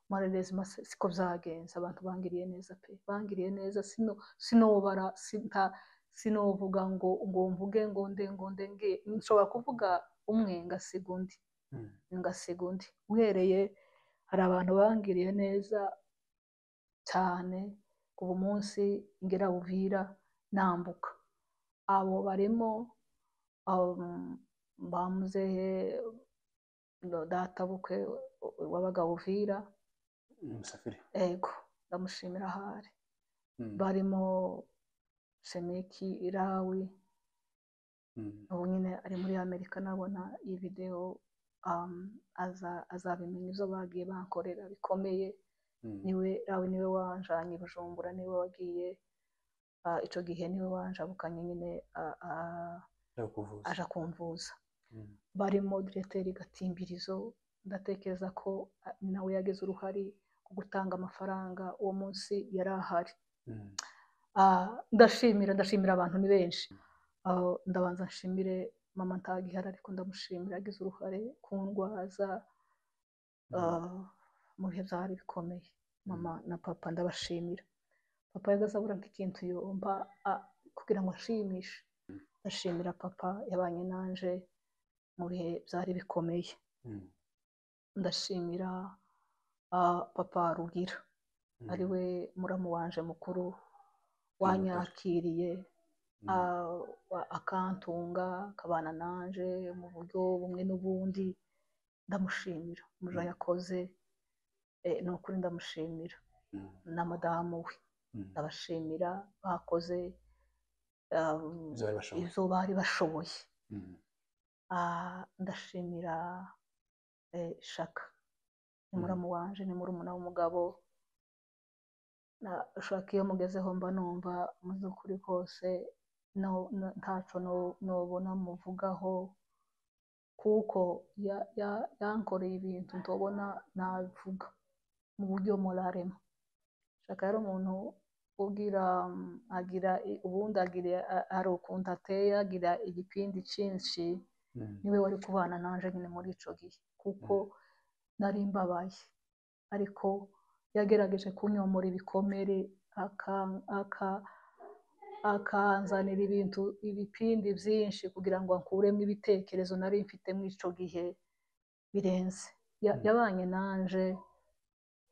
marerezima siko byagenze. Abantu bangiriye neza pe, bangiriye neza. Sinobara, sinovuga ngo mvuge ngo nde, nshobora kuvuga umwe ngasiga undi. Uhereye, hari abantu bangiriye neza cyane kuva umunsi ngera Uvira nambuka. Abo barimo bamuzehe data bukwe wabaga Uvira, ego ndamushimira ahari. Barimo Semeki Irawi, ubu nyine ari muri Amerika, nabona iyi video azabimenya ibyo bagiye bankorera bikomeye. Niwe wanjanye i Bujumbura, niwe wagiye icyo gihe, niwe wanjabukanye nyine aja kumvuza. Barimo Direteri Gatimbirizo, ndatekereza ko nawe yagize uruhare ku gutanga amafaranga uwo munsi yari ahari. Ndashimira abantu ni benshi. Ndabanza nshimire mama Ntagihara, ariko ndamushimira, yagize uruhare kundwaza mu bihe byari bikomeye. Mama na papa ndabashimira. Papa yagaze abura nk'ikintu yumva kugira ngo nshimishe. Ndashimira papa, yabanye nanje mu bihe byari bikomeye. Ndashimira papa Rugira, ariwe muramu wanje mukuru, wanyakiriye akantunga, akabana nanje mu buryo bumwe n'ubundi. Ndamushimira umuja yakoze, ni ukuri ndamushimira. Na madamu we ndabashimira, bakoze ibyo bari bashoboye. Ndashimira Shaka, ni muramu wanje, ni murumuna w'umugabo. Shaka iyo mugezeho mba numva mu by'ukuri kose ntaco nobona muvugaho, kuko yankoreye ibintu ntobona nabivuga mu buryo moralema. Shaka yari umuntu ubundi hari ukuntu ateye, agira igipindi cyinshi. Niwe wari kubana nanje nyine muri ico gihe, kuko nari mbabaye. ariko yagerageje kunyomora ibikomere akanzanira ibipindi byinshi kugira ngo ankuremo ibitekerezo nari mfite muri icyo gihe birenze. Yabanye nanje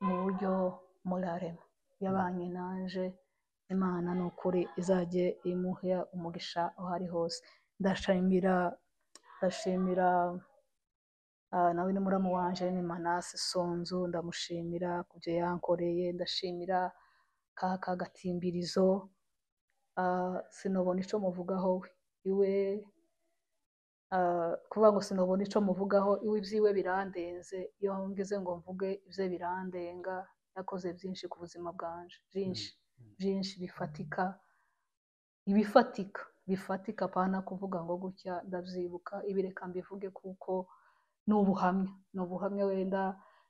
mu buryo murarema, yabanye nanje. Imana ni ukuri izajye imuha umugisha aho ari hose. Ndashimira nawe ni muramu wanje ni Manase Sonzu, ndamushimira ku byo yankoreye. Ndashimira kaka Gatimbirizo, sinobona icyo muvugaho iwe, kuvuga ngo sinobona icyo muvugaho iwe, ibyiwe birandenze. Iyo ngize ngo mvuge ibye birandenga. Yakoze byinshi ku buzima bwanje, byinshi bifatika apana kuvuga ngo gutya. Ndabyibuka ibi, reka mbivuge kuko ni ubuhamya wenda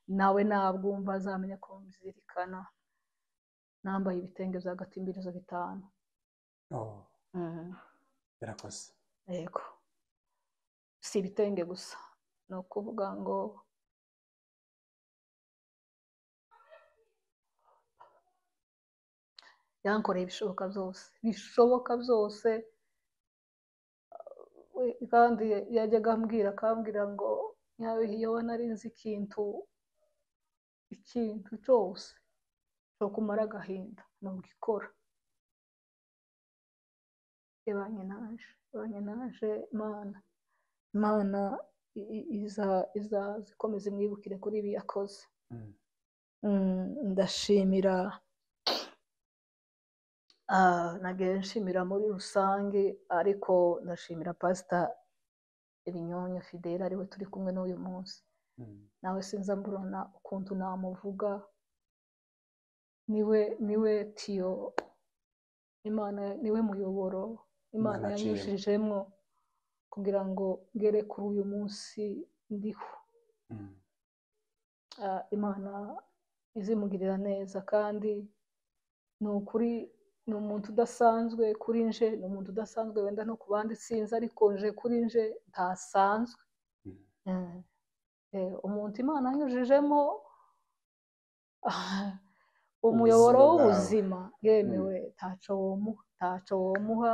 nawe nabwumva azamenya ko muzirikana. Nambaye ibitenge bya Gatimbirizo 5. Birakoze. Yego, si ibitenge gusa, ni ukuvuga ngo yankoreye ibishoboka byose, kandi yajyaga akambwira ngo iyo nari nzi ikintu cyose cyo kumara agahinda ntugikora. Yabanye naje. Imana ikomeze imwibukire kuri ibi yakoze. Ndashimira nshimira muri rusange, ariko ndashimira Pastor Ibinyonyo Fidele ariwe turi kumwe n'uyu munsi. Nawe sinza mbona ukuntu namuvuga, niwe tiyo, Imana niwe muyoboro Imana yanyujijemo kugira ngo ngere kuri uyu munsi ndiho. Imana izimugirira neza, kandi ni ukuri ni umuntu udasanzwe kuri nje, ni umuntu udasanzwe wenda no ku bandi sinzi, ariko nje kuri nje ntasanzwe. Umuntu Imana yanyujijemo umuyoboro w'ubuzima, yemewe ntacyo womuha,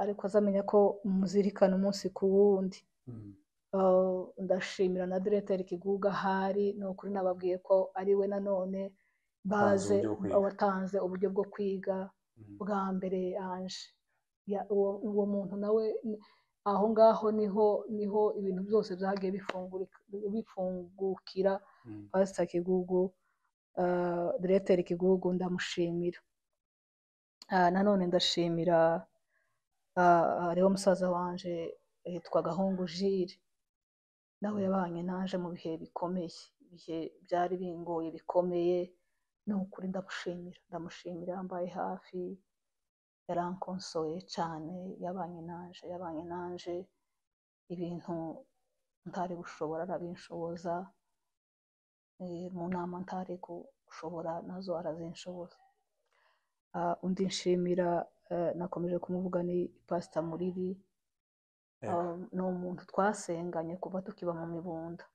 ariko azamenya ko muzirikana umunsi ku wundi. Ndashimira na Directeur Kiguga ahari, ni ukuri nababwiye ko ari we nanone watanze uburyo bwo kwiga bwa mbere yanje. Uwo muntu nawe aho ngaho niho ibintu byose byagiye bifungukira. Pastor Kigugu, Directeur Kigugu ndamushimira. Nanone ndashimira hariho musaza wanje yitwa Gahungu Jire, nawe yabanye naje mu bihe bikomeye, ibihe byari bingoye bikomeye. Ni ukuri ndamushimira, yambaye hafi, yarankonsoye cyane. Yabanye nanje ibintu ntari gushobora arabinshoboza, mu nama ntari gushobora nazo arazinshoboza. Undi nshimira nakomeje kumuvuga ni Pastor Muriri. Ni umuntu twasenganye kuva tukiba mu Mibunda.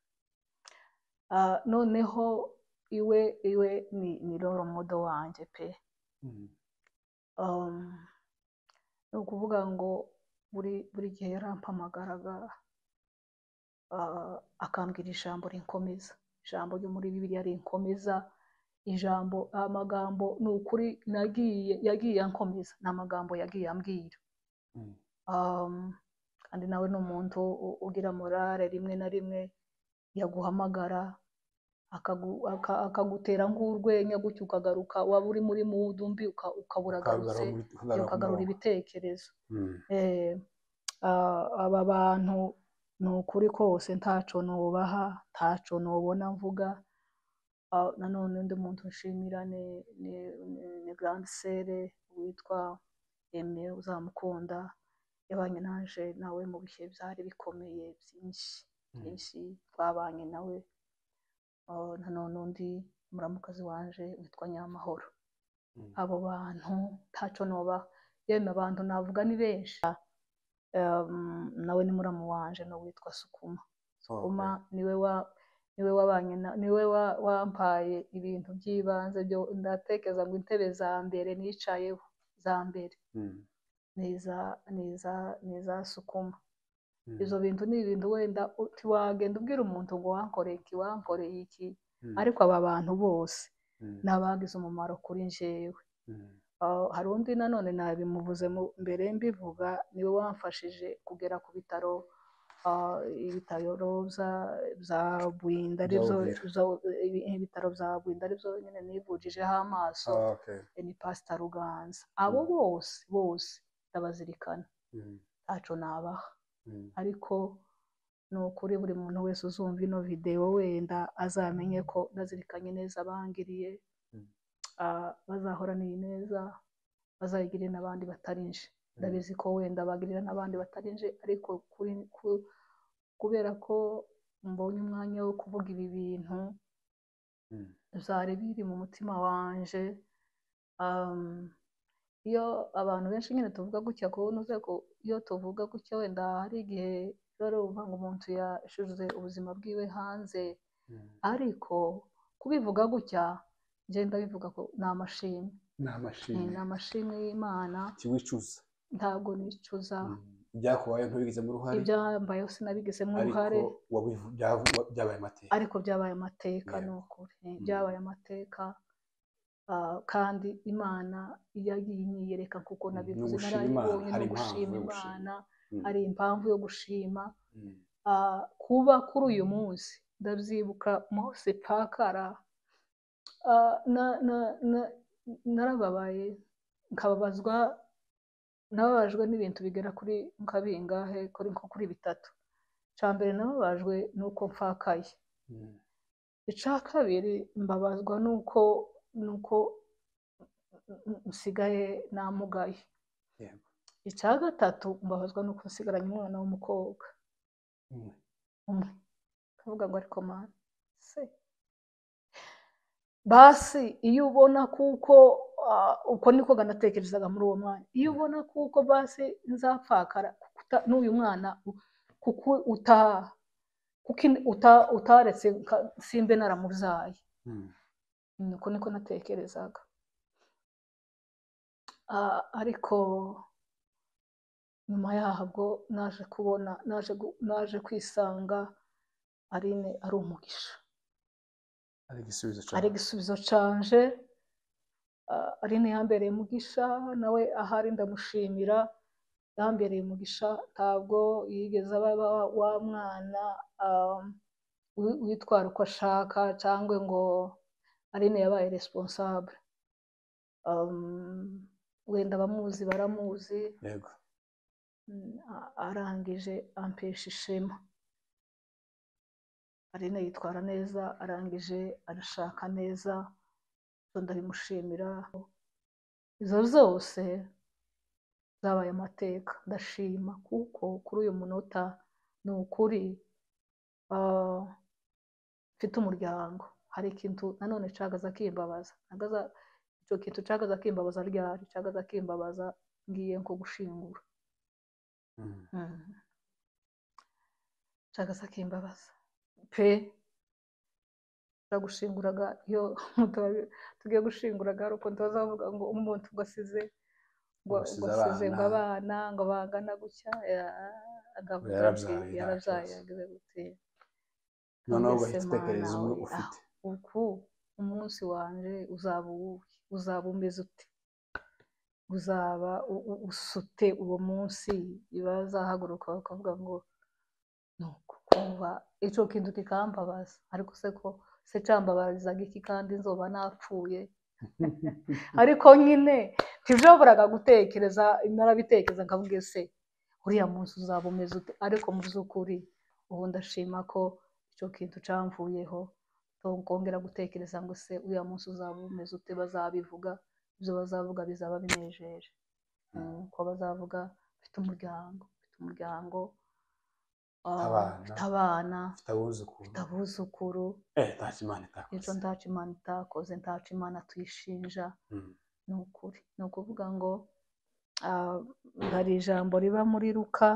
Noneho iwe ni role model wanjye pe. Ni ukuvuga ngo buri gihe yarampamagaraga akambwira ijambo rinkomeza, ijambo ryo muri Bibiliya rinkomeza, amagambo ni ukuri yagiye ankomeza, ni amagambo yagiye ambwira. Kandi nawe ni umuntu ugira morale, rimwe na rimwe yaguhamagara akagutera nk'urwenya gutyo, ukagaruka waba uri muri mood mbi ukabura garutse, ukagarura ibitekerezo. Aba bantu ni ukuri kose ntaco nubaha, ntaco nubona mvuga. Nanone undi muntu nshimira ni Grande Sere witwa Aime, uzamukunda. Yabanye naje nawe mu bihe byari bikomeye byinshi twabanye nawe. Nanone undi muramukazi wanje witwa Nyamahoro. Abo bantu ntaco nobaha, yemwe abantu navuga ni benshi. Nawe ni muramu wanje no witwa Sukuma. Sukuma niwe niwe wampaye ibintu by'ibanze byo ndatekereza ngo intebe za mbere nicayeho za mbere niza sukuma. Izo bintu ni ibintu wenda wagenda ubwira umuntu ngo wankoreye iki, ariko aba bantu bose nabagize umumaro kuri njyewe. Hari undi nanone nabimuvuze mbere mbivuga, niwe wamfashije kugera ku bitaro, ibitaro bya Bwinda ibitaro bya Bwinda aribyo nyine nivurijeho amaso, ni Pastor Ruganza. Abo bose ndabazirikana, ntaco nabaha, ariko ni ukuri buri muntu wese uzumva ino video wenda azamenye ko ndazirikanye neza abangiriye, bazahorana iyi neza, bazayigirira n'abandi batarinje. Ndabizi ko wenda bagirira n'abandi batarinje, ariko kubera ko mbonye umwanya wo kuvuga ibi bintu byari biri mu mutima wanje. Iyo abantu benshi nyine tuvuga gutya, kubona uze ko iyo tuvuga gutya wenda hari igihe rero uvuga ngo umuntu yashize ubuzima bwiwe hanze, ariko kubivuga gutya ngenda bivuga ko ni amashimwe y'Imana. Kiwicuza? Ntabwo nicuza. Ibyakubaye ntubigizemo uruhare? Ibyambayeho sinabigizemo uruhare, byabaye amateka. Ariko byabaye amateka, ni ukuri byabaye amateka. Kandi Imana yagiye inyiyereka kuko nabivuze, narayibonye no gushima Imana, hari impamvu yo gushima. Kuba kuri uyu munsi ndabyibuka Mose Pakara, narababaye nababajwe n'ibintu bigera kuri bingahe, kuri bitatu. Icya mbere nababajwe nuko mfakaye, icya kabiri mbabazwa nuko nsigaye namugaye, icya gatatu mbabazwa nuko nsigaranye umwana w'umukobwa umwe. Kavuga ngo ariko Mana se basi, iyo ubona kuko uko niko ganatekerezaga muri uwo mwanya, iyo ubona kuko basi nzapfakara n'uyu mwana kuko utaretse simbe naramubyaye, uko niko natekerezaga. Ariko nyuma yahabwo naje kwisanga ari umugisha, ari igisubizo canje. Aline yambereye umugisha, nawe ahari ndamushimira, yambereye umugisha. Ntabwo yigeze aba wa mwana witwara uko ashaka, cyangwa ngo Aline yabaye responsable. Wenda abamuzi baramuzi, arangije ampesha ishema. Aline yitwara neza, arangije arashaka neza, ndabimushimira. Izo zose zabaye amateka, ndashima kuko kuri uyu munota ni ukuri mfite umuryango. Hari ikintu nanone cagaza kimbabaza, icyo kintu cagaza kimbabaza ryari, cagaza kimbabaza ngiye nko gushingura, cagaza kimbabaza pe. Gushinguraga iyo tugiye gushinguraga, hari ukuntu bazavuga ngo umuntu wasize ngo abana ngo bangana gutya, agavuga ati yarabyaye, yagize gute. Noneho ugahita umwe ufite uku umunsi wanje uzaba umeze ute, uzaba usute uwo munsi. Bazahaguruka bakavuga ngo nuko kumva icyo kintu kikambabaza, ariko se cyambabarizaga iki kandi nzoba napfuye? Ariko nyine ntibyoboraga gutekereza, narabitekereza nkavuga se uriya munsi uzaba umeze ute. Ariko mu by'ukuri ubu ndashima ko icyo kintu cyamvuyeho, kongera gutekereza ngo se uriya munsi uzaba umeze ute. Bazabivuga, ibyo bazavuga bizaba binejeje, ko bazavuga mfite umuryango, mfite abana, mfite abuzukuru. Icyo ntacyo Imana itakoze, ntacyo Imana tuyishinja. Ni ukuri, ni ukuvuga ngo hari ijambo riba muri Luka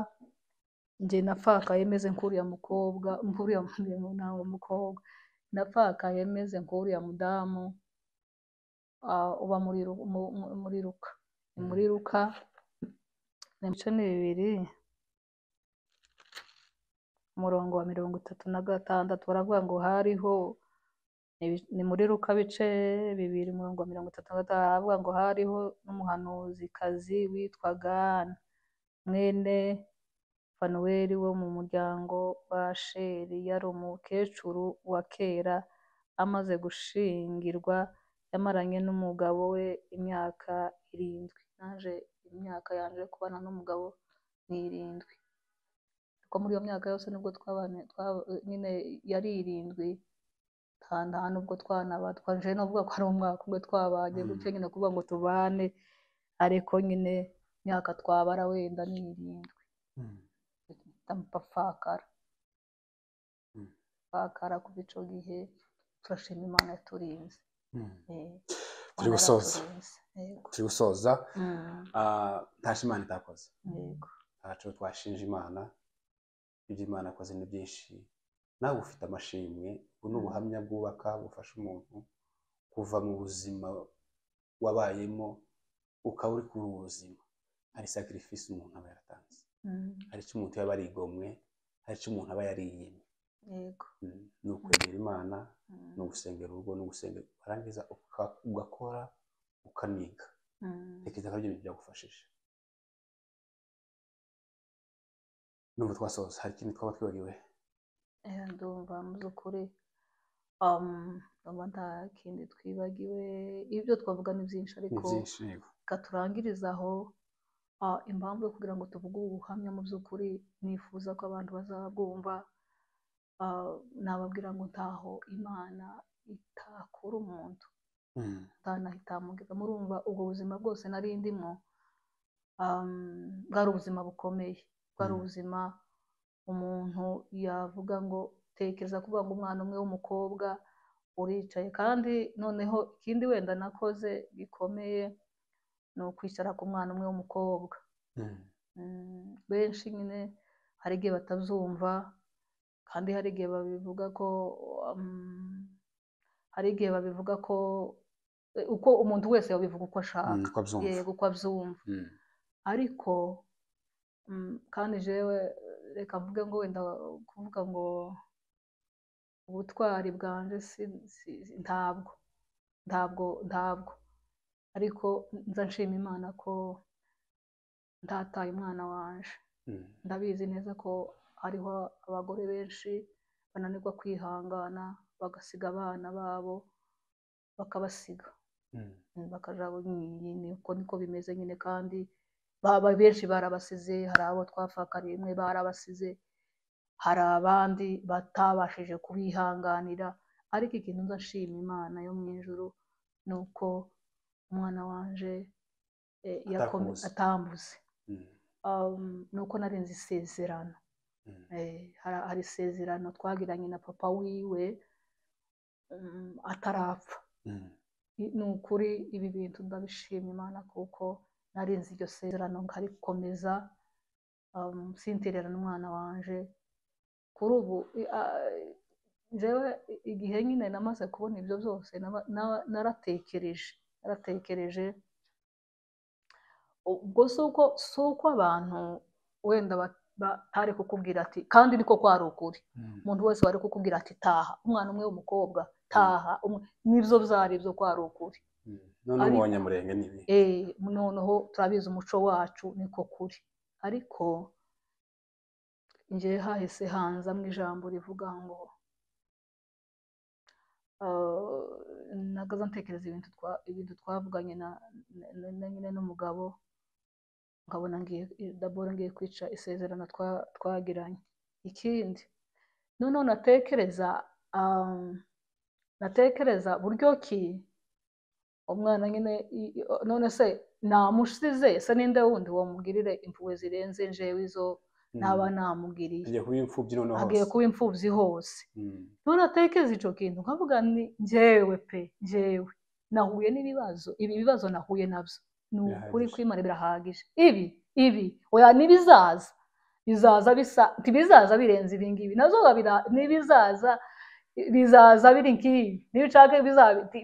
njye napfakaye meze nk'uriya mukobwa nk'uriya mukobwa napfakaye meze nk'uriya mudamu uba muri Luka. Ni muri Luka ibice ni 2 umurongo wa 36 baravuga ngo hariho ni muri Luka bice 2 umurongo wa 36 baravuga ngo hariho n'umuhanuzikazi witwaga Ana mwene Fanuweli wo mu muryango wa Asheri. Yari umukecuru wa kera amaze gushingirwa, yamaranye n'umugabo we imyaka 7. Naje imyaka yanje kubana n'umugabo ni 7, kuko muri iyo myaka yose nibwo twabane nyine yari 7 nta nubwo twanaba twanje no kuvuga ko ari umwaka umwe twabaye gutyo nyine kuvuga ngo tubane, ariko nyine myaka twabara wenda ni 7. Ndamupfakara kuva ico gihe turashima Imana yaturinze. turi gusoza ntacyo Imana itakoze. Ntaco twashinja Imana, ibyo Imana akoze ni byinshi. Nawe ufite amashimwe, ubu n'ubuhamya bwubaka bufasha umuntu kuva mu buzima wabayemo ukaba uri kuri ubu buzima. Hari sacrifice umuntu aba yaratanze, hari icyo umuntu yaba yarigomwe, hari icyo umuntu aba yariyemye. Ni ukwegera Imana, ni ugusengera urugo, ni ugusengera warangiza ugakora ukaniga. Tekereza ko ibyo bintu byagufashije. Numva twasoza, hari ikintu twaba twibagiwe? Ndumva mu by'ukuri nta kindi twibagiwe. Ibyo twavuga ni byinshi, ariko katurangiriza aho. Impamvu yo kugira ngo tuvuge ubuhamya mu by'ukuri nifuza ko abantu bazabwumva, nababwira ngo ntaho Imana itakura umuntu, itamugeza. Murumva ubwo buzima bwose nari ndimo bwari ubuzima bukomeye, bwari ubuzima umuntu yavuga ngo tekereza kuvuga ngo umwana umwe w'umukobwa uricaye. Kandi noneho ikindi wenda nakoze gikomeye ni ukwicara ku mwana umwe w'umukobwa. Benshi nyine hari igihe batabyumva, kandi hari igihe babivuga ko uko umuntu wese yabivuga uko ashaka, yego uko abyumva. Ariko kandi jewe reka mvuge ngo wenda kuvuga ngo ubutwari bwanje ntabwo, ariko nza nshima Imana ko ndataye umwana wanje. Ndabizi neza ko hariho abagore benshi bananirwa kwihangana bagasiga abana babo bakabasiga bakaja nyine, uko niko bimeze nyine. kandi benshi barabasize, hari abo twafakariye rimwe barabasize, hari abandi batabashije kubihanganira. Ariko ikintu ndashima Imana yo mu ijuru ni uko umwana wanje atambuze. Nuko narenze isezerano. Hari isezerano twagiranye na papa wiwe atarapfa. Ni ukuri ibi bintu ndabishima Imana kuko narenze iryo sezerano nkarikomeza, sintererana umwana wanje. Kuri ubu jewe igihe nyine namaze kubona ibyo byose naratekereje. Ubwo si uko abantu wenda batari kukubwira ati, kandi niko kwari ukuri, umuntu wese wari kukubwira ati taha umwana umwe w'umukobwa, taha nibyo byari byo kwari ukuri. None mu Banyamulenge nibi noneho turabizi umuco wacu niko kuri. Ariko nje hahise hanzamwe ijambo rivuga ngo nagaza ntekereza ibintu twavuganye nyine n'umugabo, nkabona ngiye kwica isezerano twagiranye. Ikindi noneho natekereza buryo ki umwana nyine, none se namusize se ninde wundi wamugirire impuhwe zirenze njewe izo naba namugiriye? Agiye kuba imfubyi hose. None natekereza ico kintu nkavuga ni njyewe nahuye n'ibibazo, ibi bibazo nahuye nabyo ni ukuri kw'Imana birahagije. Ibi oya nibizaza bizaza ntibizaza birenze ibi ngibi, nazo n'ibizaza bizaza biri nk'ibi, n'ibishaka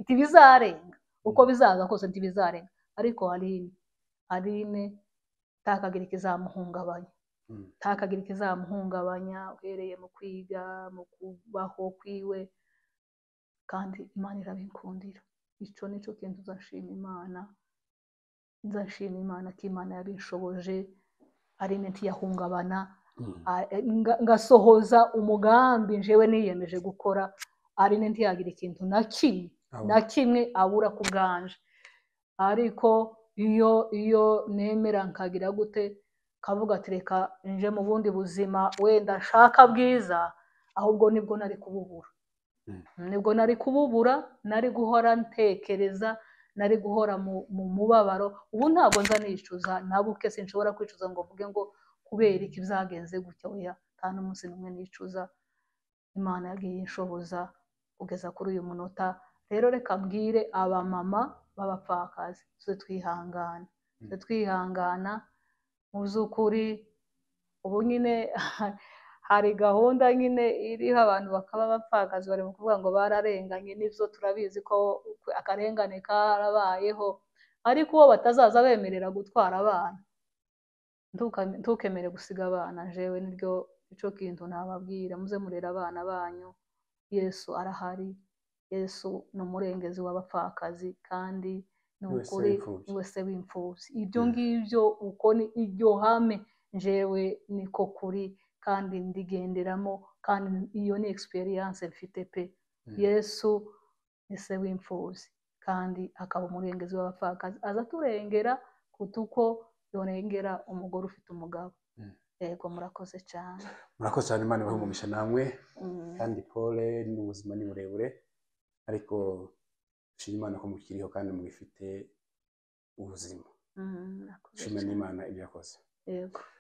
ntibizarenga, uko bizaza kose ntibizarenga. Ariko Aline ntakagira ikizamuhungabanya, ntakagira ikizamuhungabanya uhereye mu kwiga, mu kubaho kwiwe, kandi Imana irabikundira. Icyo nicyo kintu nzashima Imana ko Imana yabinshoboje. Aline ntiyahungabana, ngasohoza umugambi njyewe niyemeje gukora. Aline ntiyagira ikintu na kimwe abura ku bwanje. Ariko iyo nemera nkagira gute, kavuga ati reka nje mu bundi buzima wenda nshaka bwiza, ahubwo nibwo nari kububura, nari guhora ntekereza, nari guhora mu mubabaro. Ubu ntabwo nza nicuza, nabuke sinshobora kwicuza ngo mvuge ngo kubera iki byagenze gutya, oya, nta n'umunsi n'umwe nicuza. Imana yagiye inshoboza kugeza kuri uyu munota. Rero reka mbwire abamama b'abapfakazi, twihangana mu by'ukuri. Ubu nyine hari gahunda nyine iriho abantu bakaba abapfakazi, bari kuvuga ngo bararenganye. Nibyo turabizi ko akarengane karabayeho, ariko uwo batazaza bemerera gutwara abana, ntukemere gusiga abana. Jewe nicyo kintu nababwira, muze murera abana banyu. Yesu arahari, Yesu ni umurengezi w'abapfakazi, kandi ni ukuri niwe se w'imfubyi. Ibyo ngibyo uko ni iryo hame, jewe niko kuri, kandi ndigenderamo, kandi iyo ni experience mfite pe. Yesu ni se w'imfubyi, kandi akaba umurengezi w'abapfakazi, aza turengera kutuko yorengera umugore ufite umugabo. Yego, murakoze cyane. Murakoze cyane, Imana ibahe umugisha namwe. Kandi pole n'ubuzima ni burebure, ariko shima Imana ko mukiriho kandi mubifite ubuzima. Shima n'Imana ibyo yakoze. Yego.